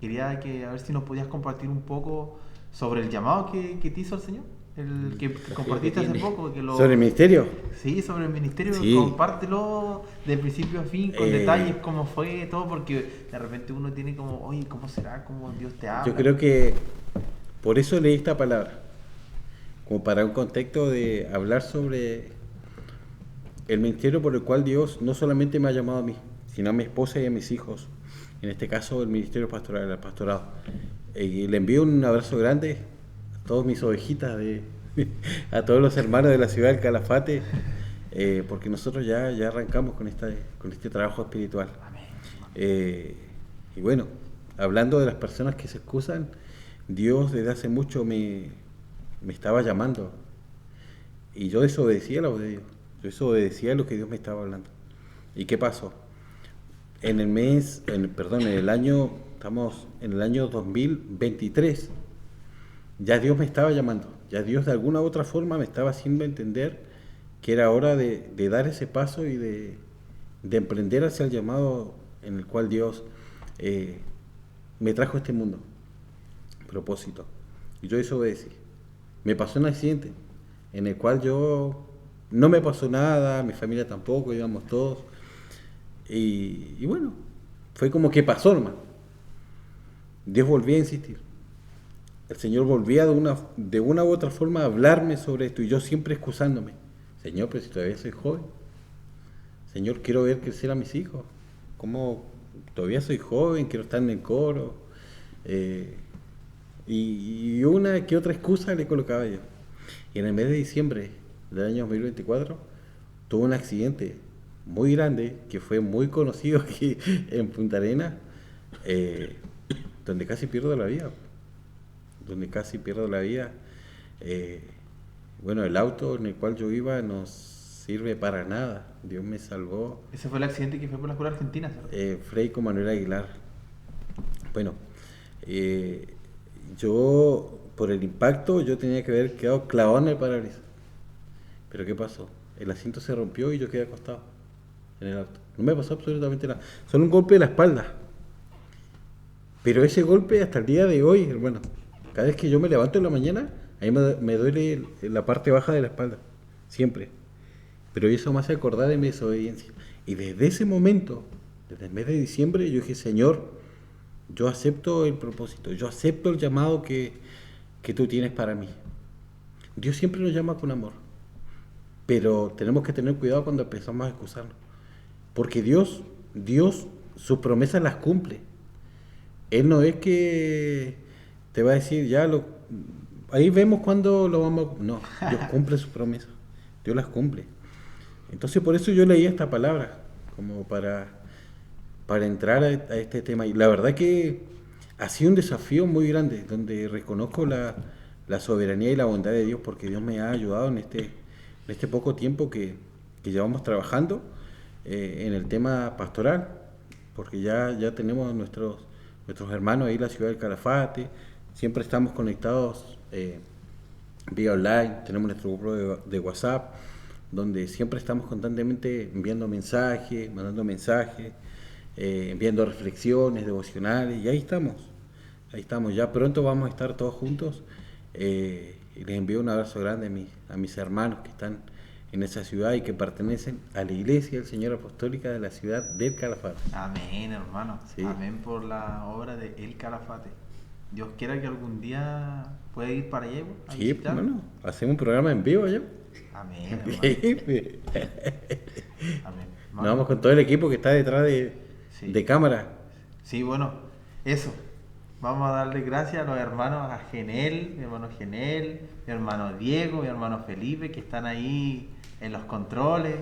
quería a ver si nos podías compartir un poco sobre el llamado que te hizo el Señor. El que compartiste hace poco. ¿Sobre el ministerio? Sí, sobre el ministerio. Sí. Compártelo de principio a fin, con detalles, cómo fue, todo, porque de repente uno tiene como, oye, ¿cómo será? ¿Cómo Dios te habla? Yo creo que por eso leí esta palabra, como para un contexto de hablar sobre el ministerio por el cual Dios no solamente me ha llamado a mí, sino a mi esposa y a mis hijos. En este caso, el ministerio pastoral, el pastorado. Y le envío un abrazo grande a todas mis ovejitas, a todos los hermanos de la ciudad del Calafate, porque nosotros ya arrancamos con este trabajo espiritual. Y bueno, hablando de las personas que se excusan, Dios desde hace mucho me estaba llamando y yo desobedecía la voz de Dios. Yo desobedecía lo que Dios me estaba hablando. ¿Y qué pasó? Estamos en el año 2023. Ya Dios me estaba llamando. Ya Dios de alguna u otra forma me estaba haciendo entender que era hora de dar ese paso y de emprender hacia el llamado en el cual Dios me trajo a este mundo. Propósito. Y yo desobedecí. Me pasó un accidente en el cual no me pasó nada, mi familia tampoco, íbamos todos. Y bueno, fue como que pasó, hermano. Dios volvía a insistir. El Señor volvía de una u otra forma a hablarme sobre esto y yo siempre excusándome. Señor, pero si todavía soy joven. Señor, quiero ver crecer a mis hijos. ¿Cómo? Todavía soy joven, quiero estar en el coro. Y una que otra excusa le colocaba yo. Y en el mes de diciembre del año 2024 tuve un accidente muy grande que fue muy conocido aquí en Punta Arenas, donde casi pierdo la vida. Bueno, el auto en el cual yo iba no sirve para nada. Dios me salvó. Ese fue el accidente que fue por la escuela argentina, ¿cierto? Freico Manuel Aguilar. Bueno, yo por el impacto yo tenía que haber quedado clavado en el parabrisas. Pero ¿qué pasó? El asiento se rompió y yo quedé acostado en el auto. No me pasó absolutamente nada. Solo un golpe de la espalda. Pero ese golpe hasta el día de hoy, hermano, cada vez que yo me levanto en la mañana, ahí me duele la parte baja de la espalda. Siempre. Pero eso me hace acordar de mi desobediencia. Y desde ese momento, desde el mes de diciembre, yo dije, Señor, yo acepto el propósito, yo acepto el llamado que tú tienes para mí. Dios siempre nos llama con amor. Pero tenemos que tener cuidado cuando empezamos a excusarnos. Porque Dios, sus promesas las cumple. Él no es que te va a decir, ahí vemos cuándo lo vamos a... No, Dios cumple sus promesas. Dios las cumple. Entonces por eso yo leí esta palabra, como para entrar a este tema. Y la verdad que ha sido un desafío muy grande, donde reconozco la soberanía y la bondad de Dios, porque Dios me ha ayudado en este poco tiempo que llevamos trabajando en el tema pastoral, porque ya tenemos nuestros hermanos ahí en la ciudad del Calafate, siempre estamos conectados vía online, tenemos nuestro grupo de WhatsApp, donde siempre estamos constantemente enviando mensajes, mandando mensajes, enviando reflexiones, devocionales, y ahí estamos, ya pronto vamos a estar todos juntos, y les envío un abrazo grande a mis hermanos que están en esa ciudad y que pertenecen a la Iglesia del Señor Apostólica de la ciudad del Calafate. Amén, hermano. Sí. Amén por la obra de El Calafate. Dios quiera que algún día pueda ir para allá. Sí, bueno, hacemos un programa en vivo allá. Amén, hermano. Amén. Nos vamos con todo el equipo que está detrás de cámara. Sí, bueno, eso. Vamos a darle gracias a los hermanos, a Genel, mi hermano Diego, mi hermano Felipe, que están ahí en los controles.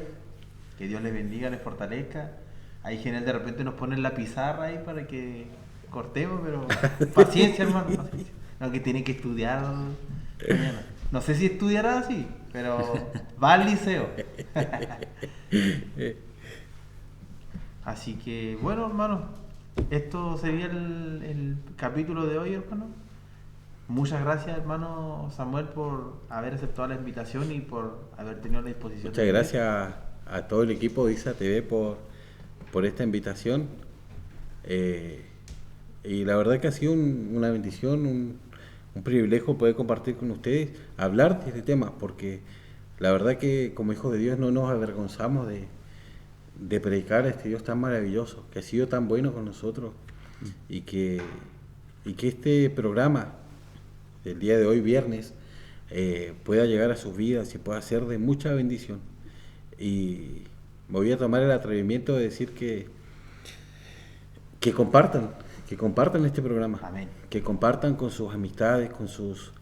Que Dios les bendiga, les fortalezca. Ahí Genel de repente nos pone en la pizarra ahí para que cortemos, pero paciencia, hermano, paciencia. No, que tiene que estudiar mañana. No sé si estudiará así, pero va al liceo. Así que, bueno, hermano, esto sería el capítulo de hoy, hermano. Muchas gracias, hermano Samuel, por haber aceptado la invitación y por haber tenido la disposición. Muchas gracias a todo el equipo de ISA TV por esta invitación. Y la verdad que ha sido una bendición, un privilegio poder compartir con ustedes, hablar de este tema, porque la verdad que como hijos de Dios no nos avergonzamos de predicar a este Dios tan maravilloso, que ha sido tan bueno con nosotros, y que este programa del día de hoy, viernes, pueda llegar a sus vidas y pueda ser de mucha bendición. Y me voy a tomar el atrevimiento de decir que compartan este programa. Amén. Que compartan con sus amistades, con sus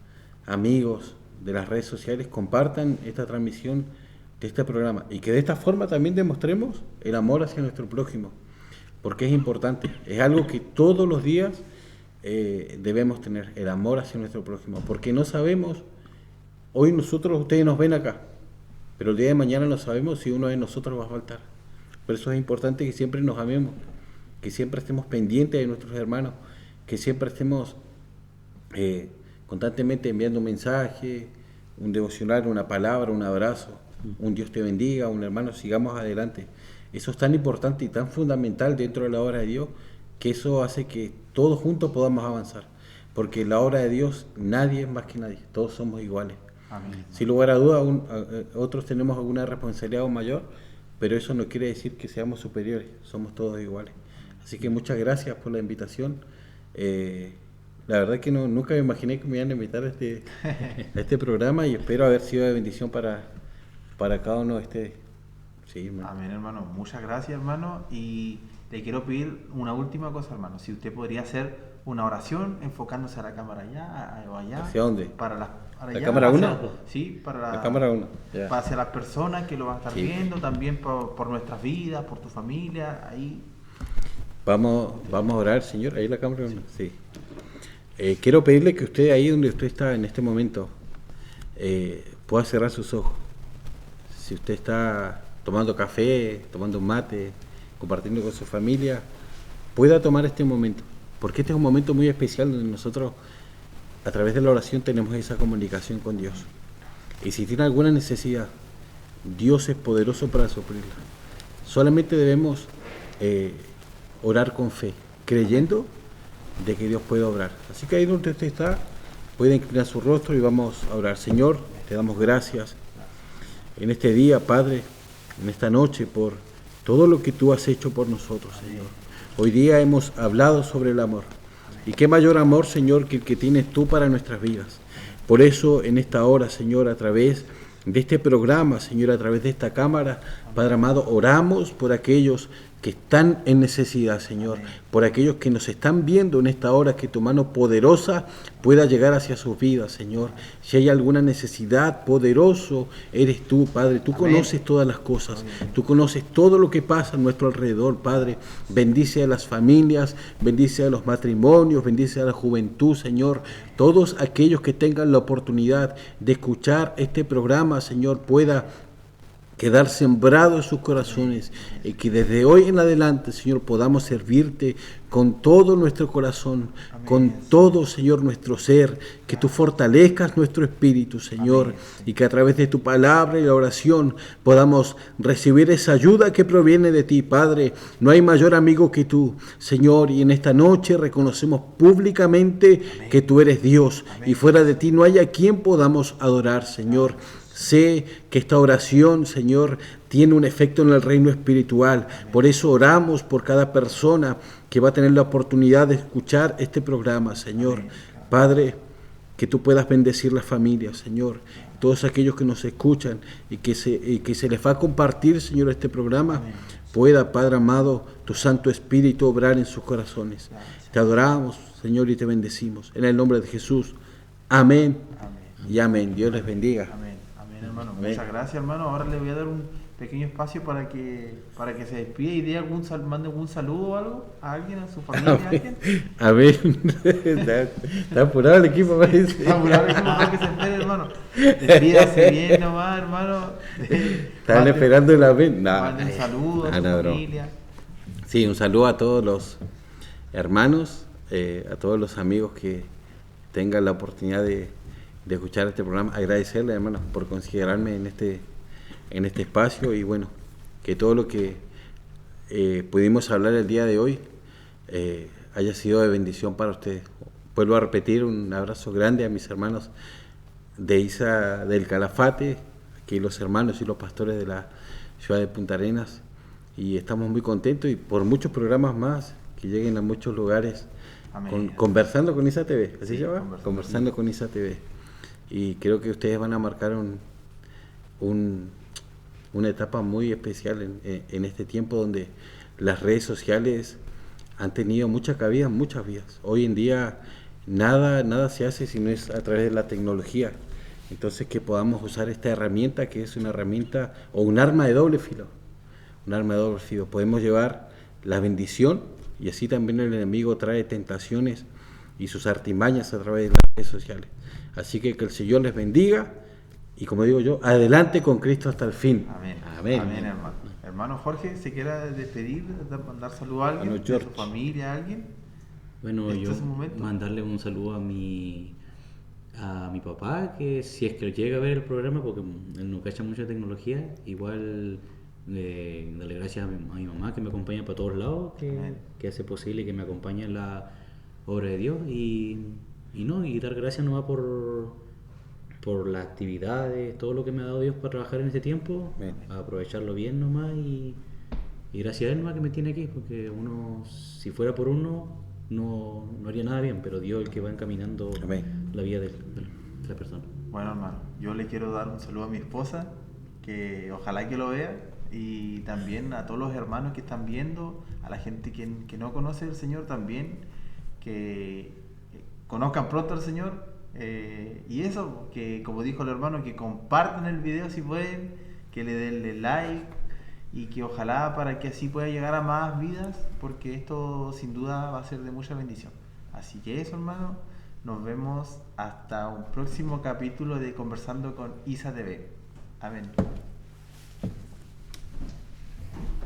amigos de las redes sociales, compartan esta transmisión de este programa, y que de esta forma también demostremos el amor hacia nuestro prójimo, porque es importante, es algo que todos los días debemos tener, el amor hacia nuestro prójimo, porque no sabemos, hoy ustedes nos ven acá, pero el día de mañana no sabemos si uno de nosotros va a faltar. Por eso es importante que siempre nos amemos, que siempre estemos pendientes de nuestros hermanos, que siempre estemos constantemente enviando mensajes, un devocional, una palabra, un abrazo, un Dios te bendiga, un hermano, sigamos adelante. Eso es tan importante y tan fundamental dentro de la obra de Dios, que eso hace que todos juntos podamos avanzar, porque en la obra de Dios nadie es más que nadie, todos somos iguales. Amén. Sin lugar a dudas, otros tenemos alguna responsabilidad mayor, pero eso no quiere decir que seamos superiores, somos todos iguales. Así que muchas gracias por la invitación. La verdad que nunca me imaginé que me iban a invitar a este programa, y espero haber sido de bendición para cada uno de ustedes. Sí, hermano. Amén, hermano. Muchas gracias, hermano. Y le quiero pedir una última cosa, hermano. Si usted podría hacer una oración enfocándose a la cámara allá o allá. ¿Hacia dónde? Para ¿La cámara 1? Sí, para la cámara 1. Hacia las personas que lo van a estar Sí. viendo, también por nuestras vidas, por tu familia. Ahí. Vamos a orar, Señor. Ahí la cámara 1. Sí. Quiero pedirle que usted, ahí donde usted está en este momento, pueda cerrar sus ojos. Si usted está tomando café, tomando un mate, compartiendo con su familia, pueda tomar este momento, porque este es un momento muy especial donde nosotros a través de la oración tenemos esa comunicación con Dios. Y si tiene alguna necesidad, Dios es poderoso para suplirla. Solamente debemos orar con fe, creyendo de que Dios puede obrar. Así que ahí donde usted está, puede inclinar su rostro y vamos a orar. Señor, te damos gracias en este día, Padre, en esta noche, por todo lo que tú has hecho por nosotros, Señor. Hoy día hemos hablado sobre el amor. Y qué mayor amor, Señor, que el que tienes tú para nuestras vidas. Por eso, en esta hora, Señor, a través de este programa, Señor, a través de esta cámara, Padre amado, oramos por aquellos que están en necesidad, Señor, por aquellos que nos están viendo en esta hora, que tu mano poderosa pueda llegar hacia sus vidas, Señor. Si hay alguna necesidad, poderoso eres tú, Padre. Tú conoces todas las cosas, tú conoces todo lo que pasa a nuestro alrededor, Padre. Bendice a las familias, bendice a los matrimonios, bendice a la juventud, Señor. Todos aquellos que tengan la oportunidad de escuchar este programa, Señor, pueda quedar sembrado en sus corazones y que desde hoy en adelante, Señor, podamos servirte con todo nuestro corazón, con todo, Señor, nuestro ser, que tú fortalezcas nuestro espíritu, Señor, y que a través de tu palabra y la oración podamos recibir esa ayuda que proviene de ti, Padre. No hay mayor amigo que tú, Señor, y en esta noche reconocemos públicamente que tú eres Dios y fuera de ti no hay a quien podamos adorar, Señor. Sé que esta oración, Señor, tiene un efecto en el reino espiritual. Por eso oramos por cada persona que va a tener la oportunidad de escuchar este programa, Señor. Padre, que tú puedas bendecir las familias, Señor. Todos aquellos que nos escuchan y que se les va a compartir, Señor, este programa, pueda, Padre amado, tu Santo Espíritu obrar en sus corazones. Te adoramos, Señor, y te bendecimos. En el nombre de Jesús. Amén. Y amén. Dios les bendiga. Amén, hermano. Muchas gracias, hermano. Ahora le voy a dar un pequeño espacio para que se despida y dé mande algún saludo o algo a alguien, a su familia, a alguien. Amén. Está apurado el equipo, parece. Está apurado el equipo para que se espere, hermano. Despídase bien nomás, hermano. Estaban esperando el amén. Mande un saludo a su familia. Sí, un saludo a todos los hermanos, a todos los amigos que tengan la oportunidad de escuchar este programa. Agradecerle, hermanos, por considerarme en este espacio y bueno, que todo lo que pudimos hablar el día de hoy haya sido de bendición para ustedes. Vuelvo a repetir un abrazo grande a mis hermanos de Isa del Calafate, aquí los hermanos y los pastores de la ciudad de Punta Arenas, y estamos muy contentos y por muchos programas más que lleguen a muchos lugares. Conversando con Isa TV, ¿así se llama? Conversando con Isa TV. Y creo que ustedes van a marcar una etapa muy especial en este tiempo donde las redes sociales han tenido mucha cabida en muchas vías. Hoy en día nada se hace si no es a través de la tecnología. Entonces que podamos usar esta herramienta que es una herramienta o un arma de doble filo. Un arma de doble filo. Podemos llevar la bendición y así también el enemigo trae tentaciones y sus artimañas a través de las redes sociales. Así que el Señor les bendiga y como digo yo, adelante con Cristo hasta el fin. Amén. Amén. Amén, hermano. Hermano Jorge, ¿se quiera despedir, mandar saludos a alguien, de su familia, a alguien? Bueno, yo mandarle un saludo a mi papá, que si es que llega a ver el programa, porque él no cacha mucha tecnología, igual darle gracias a mi mamá que me acompaña para todos lados, que hace posible que me acompañe en la obra de Dios y dar gracias nomás por las actividades, todo lo que me ha dado Dios para trabajar en este tiempo, a aprovecharlo bien nomás y gracias a Él nomás que me tiene aquí, porque uno, si fuera por uno, no haría nada bien, pero Dios es el que va encaminando la vida de la persona. Bueno, hermano, yo le quiero dar un saludo a mi esposa, que ojalá que lo vea, y también a todos los hermanos que están viendo, a la gente que no conoce al Señor también, que conozcan pronto al Señor, y eso, que como dijo el hermano, que compartan el video si pueden, que le den like, y que ojalá para que así pueda llegar a más vidas, porque esto sin duda va a ser de mucha bendición. Así que eso, hermano, Nos vemos hasta un próximo capítulo de Conversando con Isa TV. Amén.